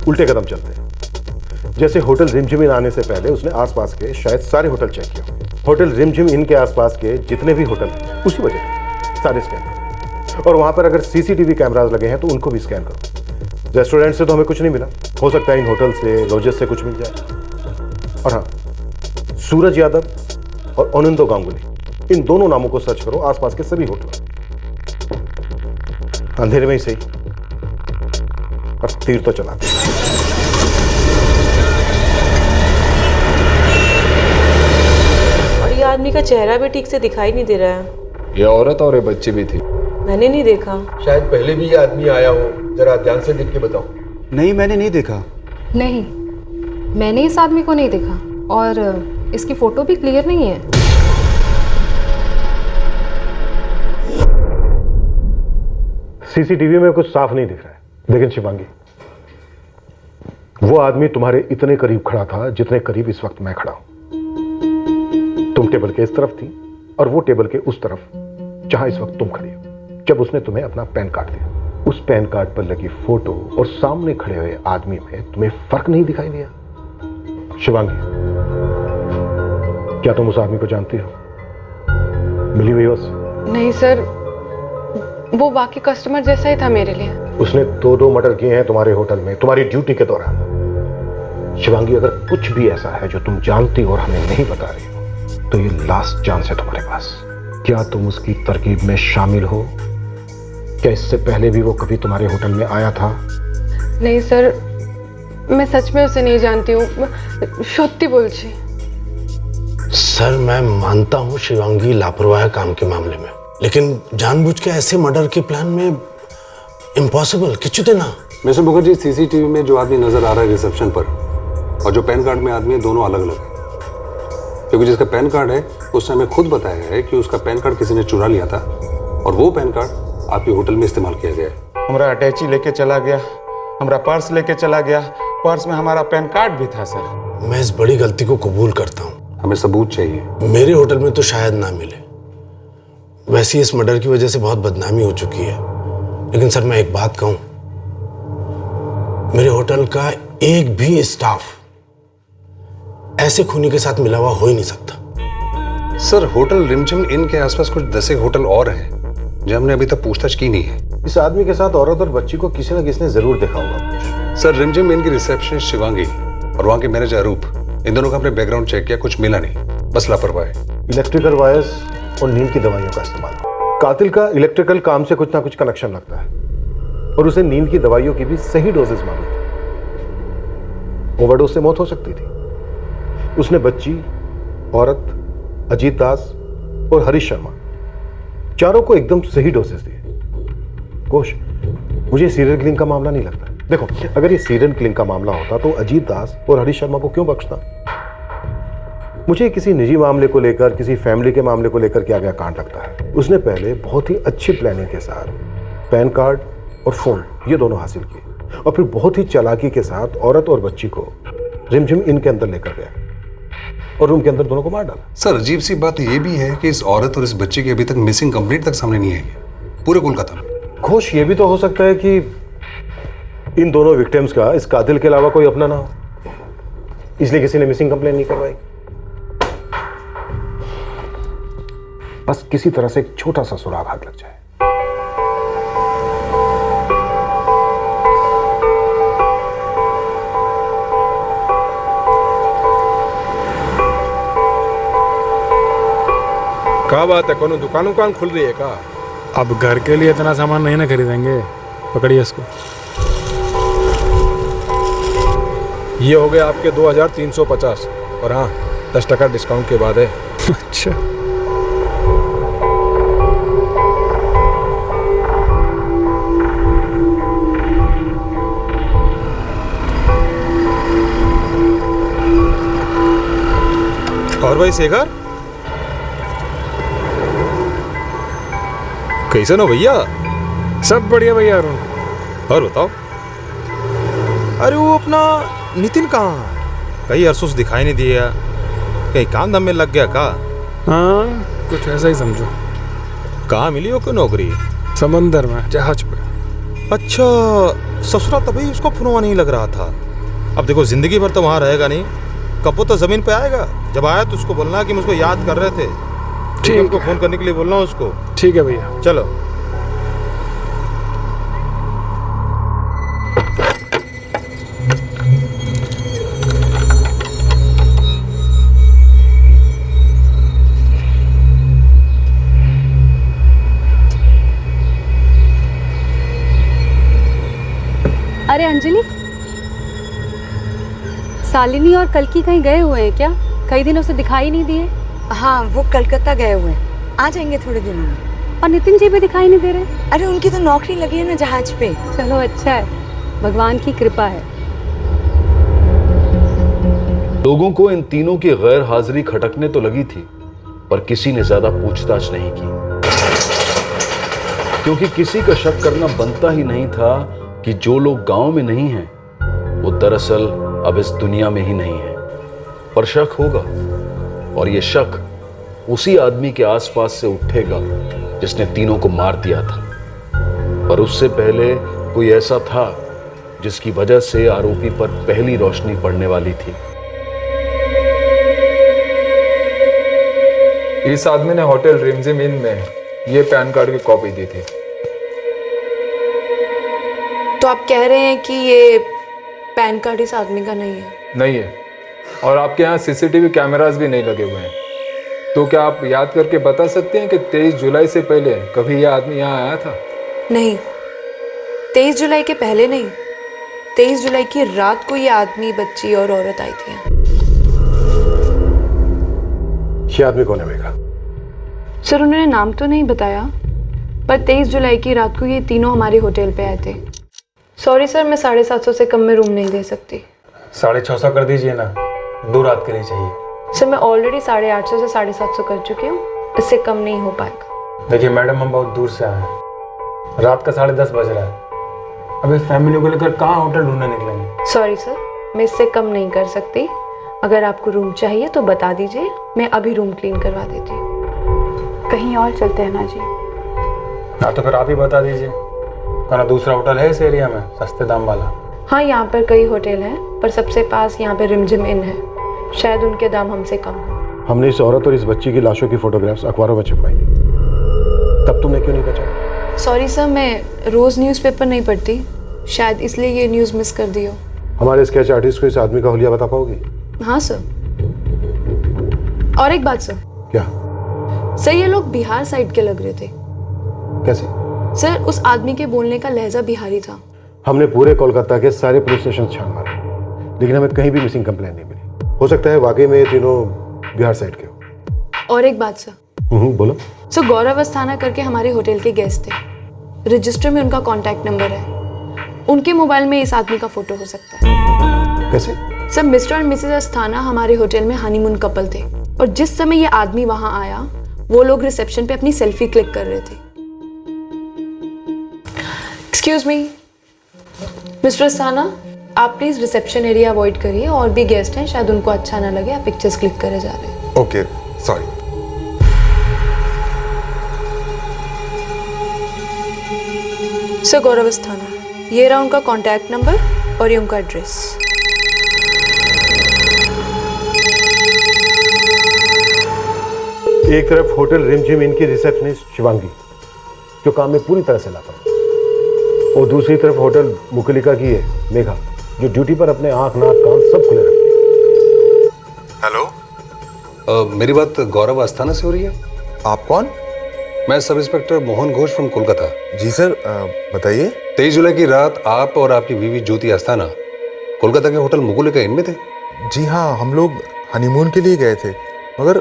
उल्टे कदम चलते हैं। जैसे होटल रिमझिम इन आने से पहले उसने आसपास के शायद सारे होटल चेक किए होंगे। होटल रिमझिम इन के आसपास के जितने भी होटल हैं उसी वजह सारे स्कैन करो, और वहां पर अगर सीसीटीवी कैमराज लगे हैं तो उनको भी स्कैन करो। रेस्टोरेंट से तो हमें कुछ नहीं मिला, हो सकता है इन होटल से, लॉजेस से कुछ मिल जाए। और हाँ, सूरज यादव और आनंदो गांगुली, इन दोनों नामों को सर्च करो आसपास के सभी होटलों। अंधेरे में ही सही, पर तीर तो चला। और ये आदमी का चेहरा भी ठीक से दिखाई नहीं दे रहा है। ये औरत और ये बच्चे भी थे। मैंने नहीं देखा। शायद पहले भी ये आदमी आया हो, जरा ध्यान से देख के बताओ। नहीं, मैंने नहीं देखा। नहीं, मैंने इस आदमी को नहीं देखा, और इसकी फोटो भी क्लियर नहीं है। सीसीटीवी में कुछ साफ नहीं दिख रहा है, लेकिन शिवांगी, वो आदमी तुम्हारे इतने करीब खड़ा था जितने करीब इस वक्त मैं खड़ा हूं। तुम टेबल के इस तरफ थी और वो टेबल के उस तरफ जहां इस वक्त तुम खड़ी हो, जब उसने तुम्हें अपना पैन कार्ड दिया। उस पैन कार्ड पर लगी फोटो और सामने खड़े हुए आदमी में तुम्हें फर्क नहीं दिखाई दिया? शिवांगी, क्या तुम उस आदमी को जानती हो? मिली हुई उससे? नहीं सर, वो बाकी कस्टमर जैसा ही था मेरे लिए। उसने दो मर्डर किए हैं तुम्हारे होटल में, तुम्हारी ड्यूटी के दौरान। शिवांगी, अगर कुछ भी ऐसा है जो तुम जानती हो और हमें नहीं बता रही हो, तो ये लास्ट चांस है तुम्हारे पास। क्या तुम उसकी तरकीब में शामिल हो? क्या इससे पहले भी वो कभी तुम्हारे होटल में आया था? नहीं सर, मैं सच में उसे नहीं जानती हूँ, सत्य बोलছি। सर, मैं मानता हूँ शिवांगी लापरवाह है काम के मामले में, लेकिन जानबूझ के ऐसे मर्डर के प्लान में इम्पॉसिबल किचुते ना। मिस्टर मुखर्जी, सीसीटीवी में जो आदमी नजर आ रहा है रिसेप्शन पर और जो पैन कार्ड में आदमी है, दोनों अलग अलग है। क्योंकि जिसका पैन कार्ड है उसने हमें खुद बताया है कि उसका पैन कार्ड किसी ने चुरा लिया था और वो पैन कार्ड आपके होटल में इस्तेमाल किया गया है। हमारा अटैची लेके चला गया, हमारा पर्स लेके चला गया, पर्स में हमारा पैन कार्ड भी था सर। मैं इस बड़ी गलती को कबूल करता हूँ। हमें सबूत चाहिए। मेरे होटल में तो शायद ना मिले, वैसे इस मर्डर की वजह से बहुत बदनामी हो चुकी है। लेकिन सर, मैं एक बात कहूं, मेरे होटल का एक भी स्टाफ ऐसे खूनी के साथ मिला हुआ हो ही नहीं सकता। सर, होटल रिमझिम इन के आसपास कुछ 10 होटल और हैं जो हमने अभी तक पूछताछ की नहीं है। इस आदमी के साथ औरत और बच्ची को किसी न किसी ने जरूर देखा होगा। सर, रिमझिम इन की रिसेप्शनिस्ट शिवांगी और वहां के मैनेजर अरूप, इन दोनों का अपने बैकग्राउंड चेक किया, कुछ मिला नहीं, बस लापरवाही। इलेक्ट्रिकल वायर्स और नींद की दवाइयों का इस्तेमाल। कातिल का इलेक्ट्रिकल काम से कुछ ना कुछ कनेक्शन लगता है, और उसे नींद की दवाइयों की भी सही डोजेज मालूम थी। ओवरडोज से मौत हो सकती थी। उसने बच्ची, औरत, अजीत दास और हरीश शर्मा, चारों को एकदम सही डोजेज दिए। कोश, मुझे सीरियल किलिंग का मामला नहीं लगता। देखो, अगर ये सीरियल किलिंग का मामला होता तो अजीत दास और हरीश शर्मा को क्यों बख्शता? मुझे किसी निजी मामले को लेकर, किसी फैमिली के मामले को लेकर क्या क्या कांड लगता है। उसने पहले बहुत ही अच्छी प्लानिंग के साथ पैन कार्ड और फोन, ये दोनों हासिल किए, और फिर बहुत ही चालाकी के साथ औरत और बच्ची को रिमझिम इन के अंदर लेकर गया और रूम के अंदर दोनों को मार डाला। सर, अजीब सी बात यह भी है कि इस औरत और इस बच्चे की अभी तक मिसिंग कंप्लेंट तक सामने नहीं आई है पूरे कोलकाता में। घोष, ये भी तो हो सकता है कि इन दोनों विक्टिम्स का इस कातिल के अलावा कोई अपना ना हो, इसलिए किसी ने मिसिंग कंप्लेन नहीं करवाई। बस किसी तरह से एक छोटा सा सुराग हाथ लग जाए। क्या बात है, कोनो दुकान खुल रही है क्या? अब घर के लिए इतना सामान नहीं ना खरीदेंगे। पकड़िए इसको। ये हो गए आपके 2350 और हाँ 10% डिस्काउंट के बाद है। अच्छा, और भाई शेखर कैसे हो भैया? सब बढ़िया भैया। अरुण, और बताओ। अरे वो अपना नितिन कहाँ? कहीं अरसों से दिखाई नहीं दिया, कहीं काम धाम में लग गया का? हाँ कुछ ऐसा ही समझो। कहाँ मिली हो कोई नौकरी? समंदर में जहाज पे। अच्छा, ससुरा तभी उसको फोनवा नहीं लग रहा था। अब देखो जिंदगी भर तो वहाँ रहेगा नहीं, कब तो जमीन पे आएगा। जब आया तो उसको बोलना कि मुझको याद कर रहे थे। ठीक, हमको फोन करने के लिए बोलना उसको। ठीक है भैया, चलो। अरे अंजलि, शालिनी और कल्कि कहीं गए हुए हैं क्या? कई दिनों से दिखाई नहीं दिए। हाँ, वो कलकत्ता गए हुए हैं, आ जाएंगे थोड़े दिनों में। और नितिन जी भी दिखाई नहीं दे रहे। अरे उनकी तो नौकरी लगी है ना जहाज पे। चलो अच्छा है, भगवान की कृपा है। लोगों को इन तीनों की गैर हाजिरी खटकने तो लगी थी, पर किसी ने ज्यादा पूछताछ नहीं की, क्योंकि किसी का शक करना बनता ही नहीं था कि जो लोग गांव में नहीं हैं वो दरअसल अब इस दुनिया में ही नहीं है। पर शक होगा, और ये शक उसी आदमी के आसपास से उठेगा जिसने तीनों को मार दिया था। पर उससे पहले कोई ऐसा था जिसकी वजह से आरोपी पर पहली रोशनी पड़ने वाली थी। इस आदमी ने होटल रिमझिम इन में ये पैन कार्ड की कॉपी दी थी। तो आप कह रहे हैं कि ये पैन कार्ड इस आदमी का नहीं है? नहीं है, और आपके यहाँ सीसीटीवी कैमरास भी नहीं लगे हुए हैं। तो क्या आप याद करके बता सकते हैं कि 23 जुलाई से पहले कभी यह आदमी यहाँ आया था? नहीं, 23 जुलाई के पहले नहीं, 23 जुलाई की रात को ये आदमी, बच्ची और औरत आई थी। ये आदमी कौन है मेघा? सर उन्होंने नाम तो नहीं बताया, पर 23 जुलाई की रात को ये तीनों हमारे होटल पे आए थे। सॉरी सर, मैं 750 से कम में रूम नहीं दे सकती। 650 कर दीजिए ना, 2 रात के लिए चाहिए। सर मैं ऑलरेडी 850 से 750 कर चुकी हूँ, इससे कम नहीं हो पाएगा। देखिए मैडम, हम बहुत दूर से आए हैं, रात का 10:30 बज रहा है। अब इस फैमिली को लेकर कहाँ होटल ढूंढने निकलेंगे? सॉरी सर, मैं इससे कम नहीं कर सकती। अगर आपको रूम चाहिए तो बता दीजिए, मैं अभी रूम क्लीन करवा देती हूँ। कहीं और चलते हैं ना जी? हाँ तो फिर आप ही बता दीजिए, कौन दूसरा होटल है इस एरिया में सस्ते दाम वाला? हाँ, यहाँ पर कई होटल हैं, पर सबसे पास यहाँ पे रिमझिम इन है, शायद उनके दाम हमसे कम हो। हमने इस औरत और इस बच्ची की लाशों की फोटोग्राफ्स अखबारों में छपवाई थी, तब तुमने क्यों नहीं बचाया? सॉरी सर, मैं रोज न्यूज़पेपर नहीं पढ़ती, शायद इसलिए ये न्यूज़ मिस कर दी हो। हमारे स्केच आर्टिस्ट को इस आदमी का हुलिया बता पाओगी? हाँ सर। और एक बात सर। क्या? सर ये लोग बिहार साइड के लग रहे थे। कैसे? सर उस आदमी के बोलने का लहजा बिहारी था। हमने पूरे कोलकाता के सारे पुलिस स्टेशन छान मारे, लेकिन हमें कहीं भी मिसिंग कंप्लेन नहीं मिली। हो सकता है वाकई में ये तीनों बिहार साइड के हो। और एक बात सर। बोलो। सर गौरव अस्थाना करके हमारे होटल के गेस्ट थे, रजिस्टर में उनका कॉन्टैक्ट नंबर है, उनके मोबाइल में इस आदमी का फोटो हो सकता है। कैसे? सर मिस्टर और मिसेज अस्थाना हमारे होटल में हनीमून कपल थे, और जिस समय ये आदमी वहां आया वो लोग रिसेप्शन पे अपनी सेल्फी क्लिक कर रहे थे। एक्सक्यूज मी मिस्टर अस्थाना, आप प्लीज रिसेप्शन एरिया अवॉइड करिए, और भी गेस्ट हैं, शायद उनको अच्छा ना लगे आप पिक्चर्स क्लिक करे जा रहे हैं। Okay, sorry. सर गौरव अस्थाना। ये रहा उनका कॉन्टैक्ट नंबर और ये उनका एड्रेस। एक तरफ होटल रिमझिम इन की रिसेप्शनिस्ट शिवांगी, जो काम में पूरी तरह से लापरवाह, और दूसरी तरफ होटल मुकुलिका की है मेघा, जो ड्यूटी पर अपने आंख नाक कान सब खुले रखती है। हेलो, मेरी बात गौरव अस्थाना से हो रही है? आप कौन? मैं sub inspector Mohan Ghosh from Kolkata. Ji sir, बताइए। 23 जुलाई की रात आप और आपकी बीवी ज्योति अस्थाना कोलकाता के होटल मुकुलिका इन में थे? जी हाँ, हम लोग हनीमून के लिए गए थे। मगर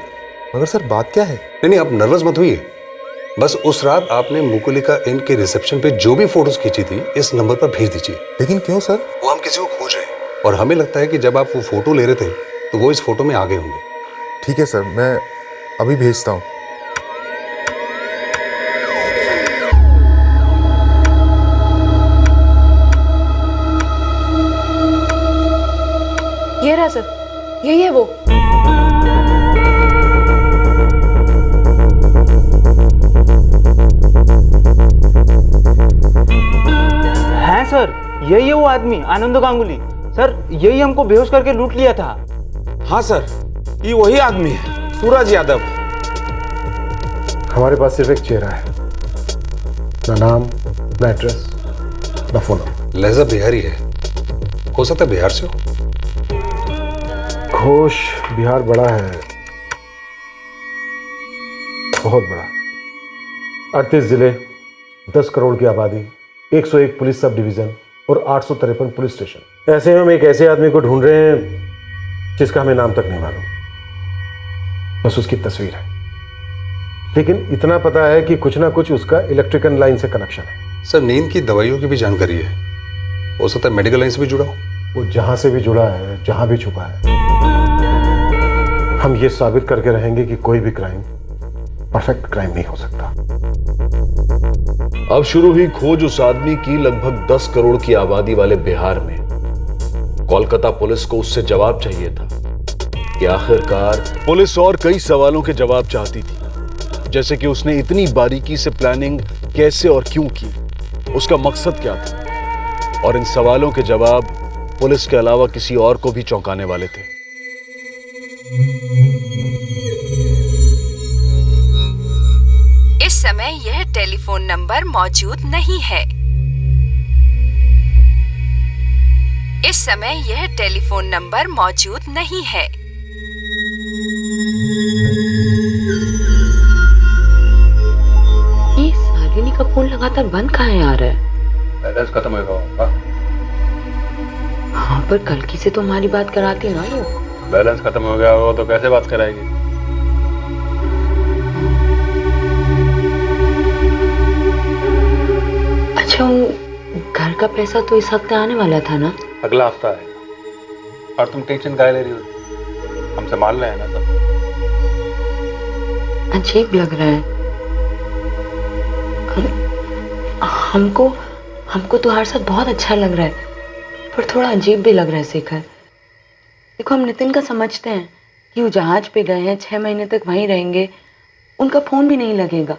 सर बात क्या है? नहीं, आप नर्वस मत हुइए। बस उस रात आपने मुकुलिका इन के रिसेप्शन पे जो भी फोटोज खींची थी इस नंबर पर भेज दीजिए। लेकिन क्यों सर? वो हम किसी को खोज रहे हैं और हमें लगता है कि जब आप वो फोटो ले रहे थे तो वो इस फोटो में आगे होंगे। ठीक है सर, मैं अभी भेजता हूँ। ये रहा सर, यही है वो। हैं सर, यही है वो आदमी, आनंद गांगुली। सर, यही हमको बेहोश करके लूट लिया था। हाँ सर, ये वही आदमी है, सूरज यादव। हमारे पास सिर्फ एक चेहरा है, ना नाम, ना एड्रेस, ना फोन नंबर। लहजा बिहारी है, हो सकता है बिहार से हो। घोष, बिहार बड़ा है, बहुत बड़ा। 38 जिले, 10 करोड़ की आबादी, 101 पुलिस सब डिवीजन और 853 पुलिस स्टेशन। ऐसे में हम एक ऐसे आदमी को ढूंढ रहे हैं जिसका हमें नाम तक नहीं मालूम, बस उसकी तस्वीर है। लेकिन इतना पता है कि कुछ ना कुछ उसका इलेक्ट्रिकल लाइन से कनेक्शन है। सर, नींद की दवाइयों की भी जानकारी है, हो सकता है मेडिकल लाइन से भी जुड़ा हो। वो जहां से भी जुड़ा है, जहां भी छुपा है, हम ये साबित करके रहेंगे कि कोई भी क्राइम परफेक्ट क्राइम नहीं हो सकता। अब शुरू हुई खोज उस आदमी की लगभग 10 करोड़ की आबादी वाले बिहार में। कोलकाता पुलिस को उससे जवाब चाहिए था कि आखिरकार पुलिस और कई सवालों के जवाब चाहती थी, जैसे कि उसने इतनी बारीकी से प्लानिंग कैसे और क्यों की, उसका मकसद क्या था, और इन सवालों के जवाब पुलिस के अलावा किसी और को भी चौंकाने वाले थे। इस समय यह टेलीफोन नंबर मौजूद नहीं है। इस समय यह टेलीफोन नंबर मौजूद नहीं है। ये शालिनी का फोन लगातार बंद कहाँ आ रहा है? बैलेंस खत्म होगा। हाँ, पर कल की से तो हमारी बात कराती ना वो। बैलेंस खत्म हो गया हो तो कैसे बात कराएगी? अच्छा, घर का पैसा तो इस हफ्ते आने वाला था ना? अगला हफ्ता है। और तुम टेंशन काहे ले रही हो? हम संभाल रहे हैं ना सब। अजीब लग रहा है हमको तुम्हारे साथ बहुत अच्छा लग रहा है, पर थोड़ा अजीब भी लग रहा है शेखर। देखो, हम नितिन का समझते हैं कि वो जहाज पे गए हैं, 6 महीने तक वहीं रहेंगे, उनका फोन भी नहीं लगेगा,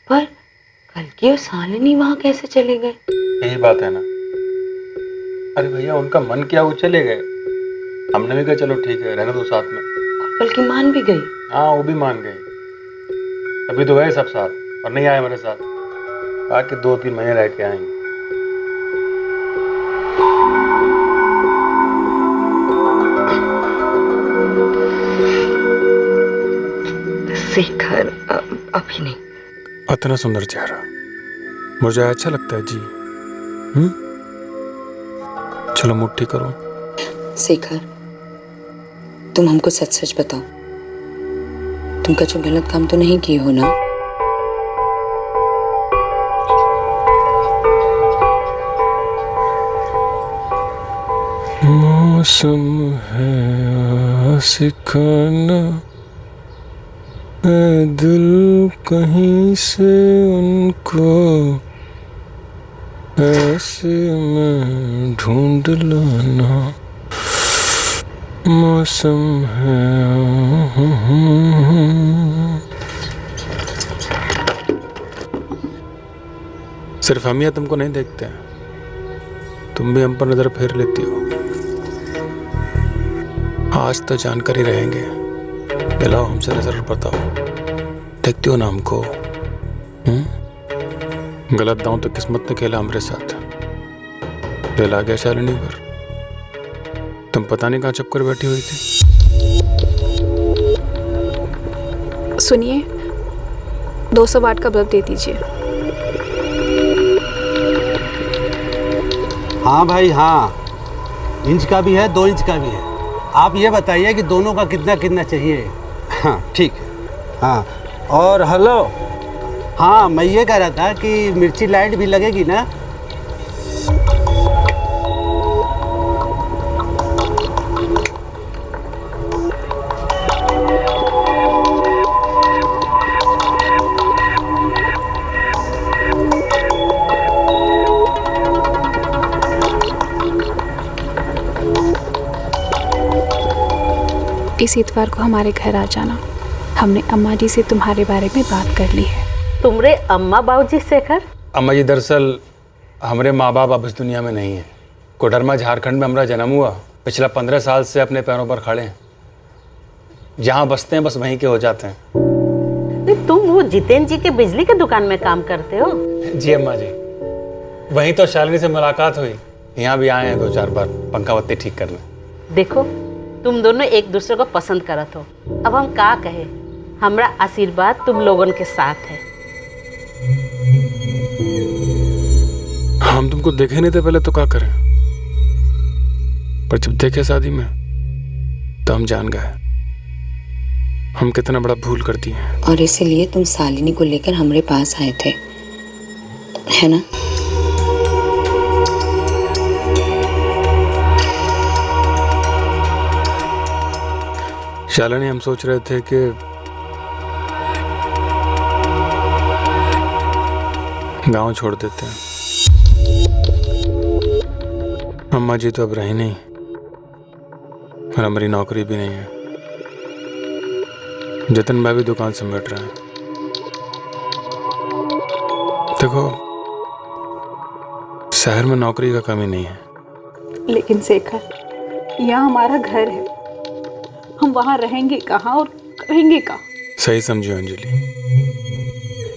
पर कल की और शालिनी वहां कैसे चले गए? यही बात है ना। अरे भैया, उनका मन किया वो चले गए, हमने भी कहा चलो ठीक है रहने दो साथ में। बल्कि मान भी गई। हाँ, वो भी मान गई। अभी तो गए सब साथ और नहीं आए मेरे साथ, आके 2-3 महीने रह के आएंगे। शेखर, अभी नहीं। इतना सुंदर चेहरा मुझे अच्छा लगता है जी। चलो मुट्ठी करो। शेखर, तुम हमको सच सच बताओ, तुम कुछ गलत काम तो नहीं किए हो ना? मौसम है आशिकाना, दिल कहीं से उनको ऐसे में ढूंढ लाना। मौसम है। सिर्फ हम या तुमको नहीं देखते हैं, तुम भी हम पर नजर फेर लेती हो। आज तो जानकर ही रहेंगे। मिलाओ हमसे नजर और बताओ, देखती हो ना हमको? गलत दांव तो किस्मत ने खेला हमारे साथ। दिल आ गया शालिनी पर। तुम पता नहीं कहाँ छुप कर बैठी हुई थी। सुनिए, 200 वाट का बल्ब दे दीजिए। हाँ भाई हाँ, इंच का भी है 2 इंच का भी है। आप ये बताइए कि दोनों का कितना कितना चाहिए। हाँ ठीक है। हाँ और हेलो, हाँ मैं ये कह रहा था कि मिर्ची लाइट भी लगेगी ना? इस इतवार को हमारे घर आ जाना। हमने अम्मा जी से तुम्हारे बारे में बात कर ली है। तुमरे अम्मा बाबूजी शेखर? अम्मा जी, दरअसल हमारे माँ बाप अब इस दुनिया में नहीं हैं। कोडरमा झारखंड में हमारा जन्म हुआ। पिछला 15 साल से अपने पैरों पर खड़े हैं। जहाँ बसते हैं बस वहीं के हो जाते हैं। तुम वो जितेंद्र जी के बिजली के दुकान में काम करते हो? जी अम्मा जी, वहीं तो शालिनी से मुलाकात हुई। यहाँ भी आए हैं 2-4 बार पंखा बत्ती ठीक करने। देखो, तुम दोनों एक दूसरे को पसंद करत हो। अब हम का कहे, हमरा आशीर्वाद तुम लोगों के साथ है। हम तुमको देखे नहीं थे पहले तो क्या करें, पर जब देखे शादी में तो हम जान गए हम कितना बड़ा भूल कर दिए हैं। और इसीलिए तुम शालिनी को लेकर हमारे पास आए थे, है ना? शालिनी, हम सोच रहे थे कि गांव छोड़ देते हैं। अम्मा जी तो अब रही नहीं और हमारी नौकरी भी नहीं है। जतिन भाई भी दुकान समेट रहे हैं। देखो, शहर में नौकरी का कमी नहीं है। लेकिन शेखर, यहाँ हमारा घर है। हम वहाँ रहेंगे कहाँ और करेंगे कहाँ? सही समझो अंजलि,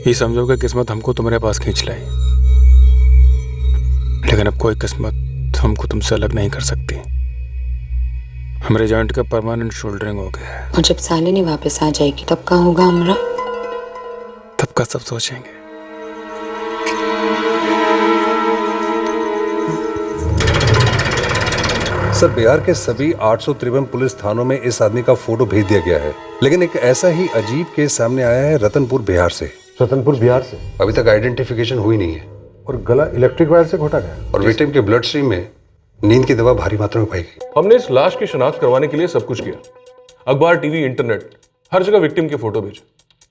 ये समझो कि किस्मत हमको तुम्हारे पास खींच लाई, लेकिन अब कोई किस्मत हमको तुमसे अलग नहीं कर सकती। हमारे जॉइंट का परमानेंट शोल्डरिंग हो गया है। और जब शालिनी वापस आ जाएगी तब क्या होगा हमरा? तब का सब सोचेंगे। सर, बिहार के सभी 853 पुलिस थानों में इस आदमी का फोटो भेज दिया गया है, लेकिन एक ऐसा ही अजीब केस सामने आया है रतनपुर बिहार से। रतनपुर बिहार से? अभी तक आइडेंटिफिकेशन हुई नहीं है। और गला इलेक्ट्रिक वायर से घोटा गया और विक्टिम के ब्लड स्ट्रीम में नींद की दवा भारी मात्रा में पाई गई। हमने इस लाश की शिनाख्त करवाने के लिए सब कुछ किया, अखबार, टीवी, इंटरनेट, हर जगह विक्टिम के फोटो भेजे,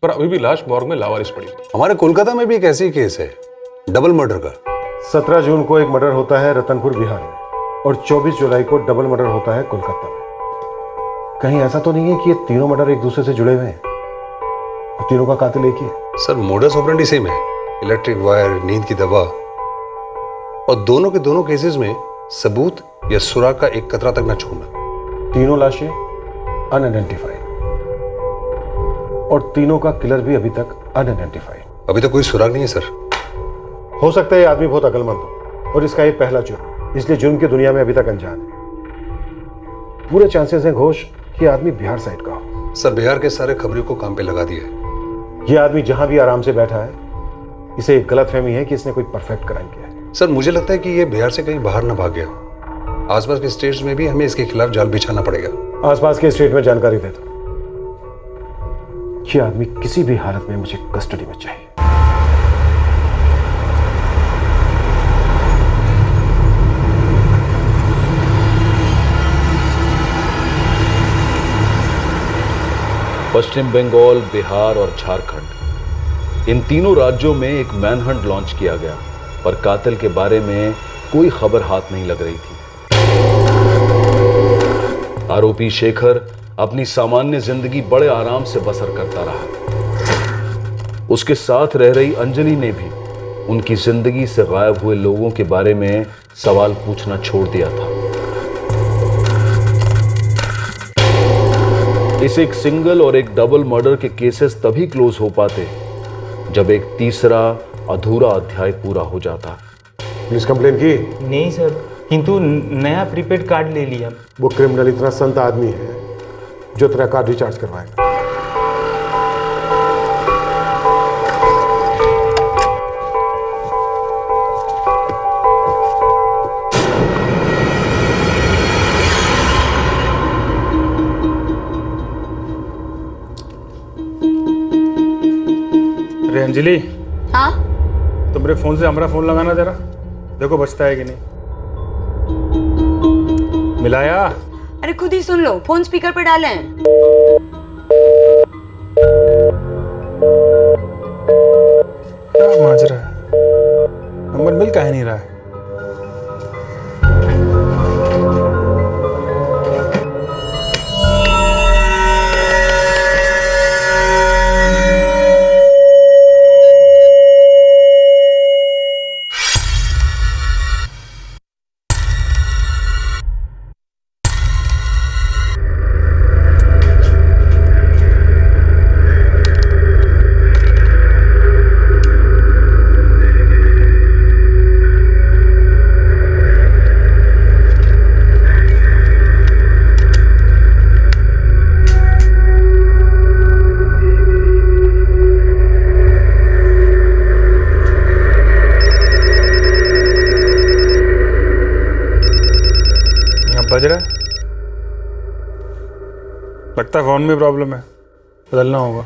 पर अभी भी लाश मॉर्ग में लावारिस पड़ी। हमारे कोलकाता में भी एक ऐसी केस है, डबल मर्डर का। 17 जून को एक मर्डर होता है रतनपुर बिहार में और 24 जुलाई को डबल मर्डर होता है कोलकाता में। कहीं ऐसा तो नहीं है कि ये तीनों मर्डर एक दूसरे से जुड़े हुए हैं और तीनों का कातिल एक ही है? सर, मोडस ऑपरेंडी सेम है, इलेक्ट्रिक वायर, नींद की दवा, और दोनों के दोनों केसेस में सबूत या सुराग का एक कतरा तक न छोड़ना। तीनों लाशें अनआइडेंटिफाइड और तीनों का किलर भी अभी तक अनआइडेंटिफाइड। अभी तक कोई सुराग नहीं है सर। हो सकता है ये आदमी बहुत अक्लमंद हो और इसका ये पहला जुर्म, इसलिए जुर्म की दुनिया में अभी तक अनजान है। पूरे चांसेस हैं घोष कि आदमी बिहार साइड का हो। सर, बिहार के सारे खबरों को काम पे लगा दिया है। ये आदमी जहां भी आराम से बैठा है, इसे एक गलतफहमी है कि इसने कोई परफेक्ट क्राइम किया है। सर, मुझे लगता है कि ये बिहार से कहीं बाहर ना भाग गया। आसपास के स्टेट्स में भी हमें इसके खिलाफ जाल बिछाना पड़ेगा। आसपास के स्टेट में जानकारी दे दो। ये आदमी किसी भी हालत में मुझे कस्टडी में चाहिए। पश्चिम बंगाल, बिहार और झारखंड, इन तीनों राज्यों में एक मैनहंट लॉन्च किया गया, पर कातिल के बारे में कोई खबर हाथ नहीं लग रही थी। आरोपी शेखर अपनी सामान्य जिंदगी बड़े आराम से बसर करता रहा। उसके साथ रह रही अंजलि ने भी उनकी जिंदगी से गायब हुए लोगों के बारे में सवाल पूछना छोड़ दिया था। इस एक सिंगल और एक डबल मर्डर के केसेस तभी क्लोज हो पाते जब एक तीसरा अधूरा अध्याय पूरा हो जाता। पुलिस कंप्लेन की? नहीं सर, किंतु नया प्रीपेड कार्ड ले लिया। वो क्रिमिनल इतना संत आदमी है जो तेरा कार्ड रिचार्ज करवाएगा। अरे अंजलि, हाँ तो मेरे फोन से हमारा फोन लगाना जरा, देखो बचता है कि नहीं। मिलाया? अरे खुद ही सुन लो, फोन स्पीकर पे डाले हैं। क्या माजरा है, नंबर मिल काहे नहीं रहा है। बज रहा है, लगता है फोन में प्रॉब्लम है, बदलना होगा।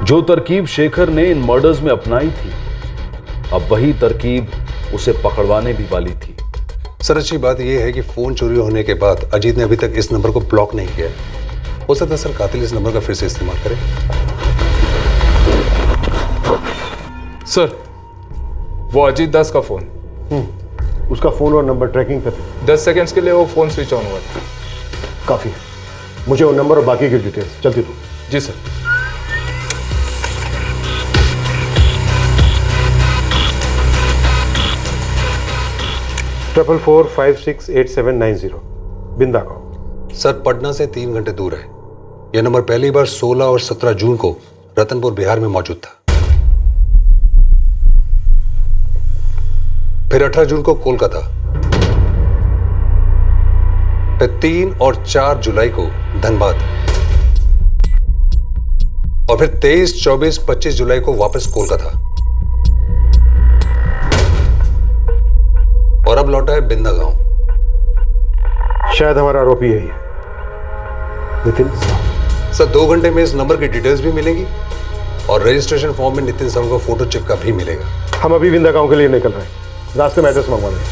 जो तरकीब शेखर ने इन मर्डर्स में अपनाई थी, अब वही तरकीब उसे पकड़वाने भी वाली थी। सर अच्छी बात यह है कि फोन चोरी होने के बाद अजीत ने अभी तक इस नंबर को ब्लॉक नहीं किया। हो सकता है सर कातिल इस नंबर का फिर से इस्तेमाल करे। सर वो अजीत दास का फोन, उसका फोन और नंबर ट्रैकिंग पे थे। 10 सेकंड्स के लिए वो फोन स्विच ऑन हुआ था। काफी है, मुझे वो नंबर और बाकी की डिटेल्स जल्दी दो। जी सर। ट्रिपल 4568790 बिंदा गांव। सर पटना से 3 घंटे दूर है। यह नंबर पहली बार 16 और 17 जून को रतनपुर बिहार में मौजूद था। फिर 18 जून को कोलकाता, फिर 3 और 4 जुलाई को धनबाद, और फिर 23, 24, 25 जुलाई को वापस कोलकाता, और अब लौटा है बिंदा गांव। शायद हमारा आरोपी यही है, नितिन साहू। सर 2 घंटे में इस नंबर की डिटेल्स भी मिलेंगी और रजिस्ट्रेशन फॉर्म में नितिन साहू का फोटो चिपका भी मिलेगा। हम अभी बिंदा गांव के लिए निकल रहे हैं, रास्ते में एड्रेस मंगवा लेंगे।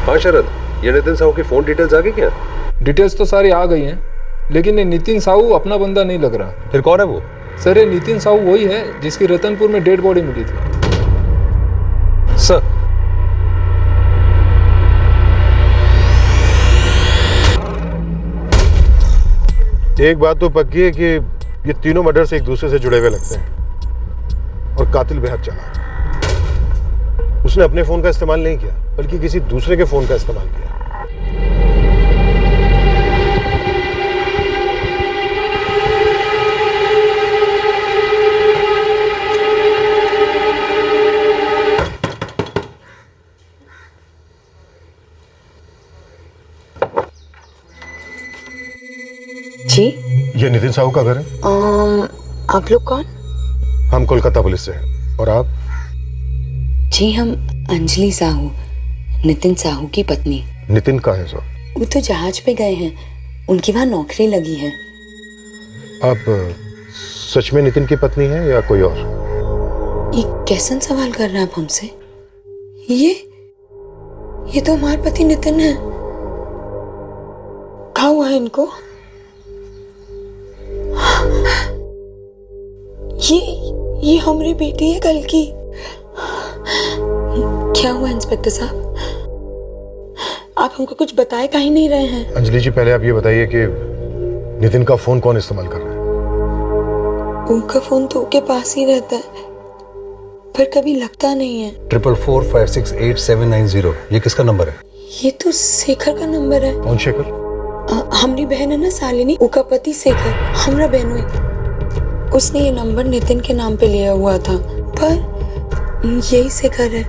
हाँ शरद, ये नितिन साहू की फोन डिटेल्स आ गई क्या? डिटेल्स तो सारी आ गई हैं, लेकिन ये नितिन साहू अपना बंदा नहीं लग रहा। फिर कौन है वो? सर ये नितिन साहू वही है जिसकी रतनपुर में डेड बॉडी मिली थी। सर एक बात तो पक्की है कि ये तीनों मर्डर से एक दूसरे से जुड़े हुए लगते हैं और कातिल बेहद चालाक। उसने अपने फोन का इस्तेमाल नहीं किया बल्कि किसी दूसरे के फोन का इस्तेमाल किया। ये नितिन साहू का घर है। आप लोग कौन? हम कोलकाता पुलिस से हैं। और आप? जी हम अंजलि साहू, नितिन साहू की पत्नी। नितिन कहाँ है सर? वो तो जहाज पे गए हैं, उनकी वहाँ नौकरी लगी है। आप सच में नितिन की पत्नी हैं या कोई और? ये कैसन सवाल कर रहे हैं आप हमसे? ये तो हमारे पति नितिन है। क्या हुआ है इनको? ये हमारी बेटी है कल की। क्या हुआ इंस्पेक्टर साहब? आप हमको कुछ बताए का ही नहीं रहे हैं। अंजलि जी, पहले आप ये बताइए कि नितिन का फोन कौन इस्तेमाल कर रहा है? उनका फोन तो उनके पास ही रहता है, पर कभी लगता नहीं है। 444568790 ये किसका नंबर है? ये तो शेखर का नंबर है। कौन शेखर? हमारी बहन है ना शालिनी, उनका पति शेखर, हमारा बहन हुई। उसने ये नंबर नितिन के नाम पे लिया हुआ था, पर यही शेखर है।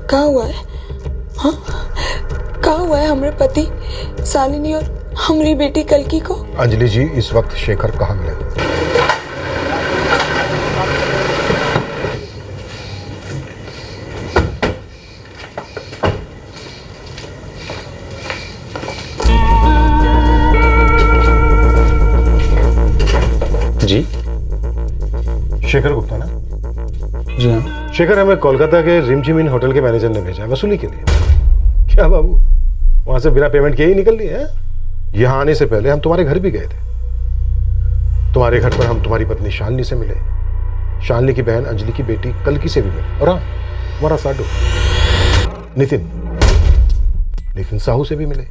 क्या हुआ है? हाँ, क्या हुआ है हमारे पति शालिनी और हमारी बेटी कल्की को? अंजलि जी, इस वक्त शेखर कहाँ मिलेगा? जी, शेखर गुप्ता ना? जी हाँ। शेखर, हमें कोलकाता के रिमझिम इन होटल के मैनेजर ने भेजा है वसूली के लिए। क्या बाबू, वहां से बिना पेमेंट किए ही निकल लिए हैं? यहाँ आने से पहले हम तुम्हारे घर भी गए थे। तुम्हारे घर पर हम तुम्हारी पत्नी शालिनी से मिले, शालिनी की बहन अंजलि की बेटी कल्की से भी मिले, और हाँ, हमारा साडू नितिन साहू से भी मिले।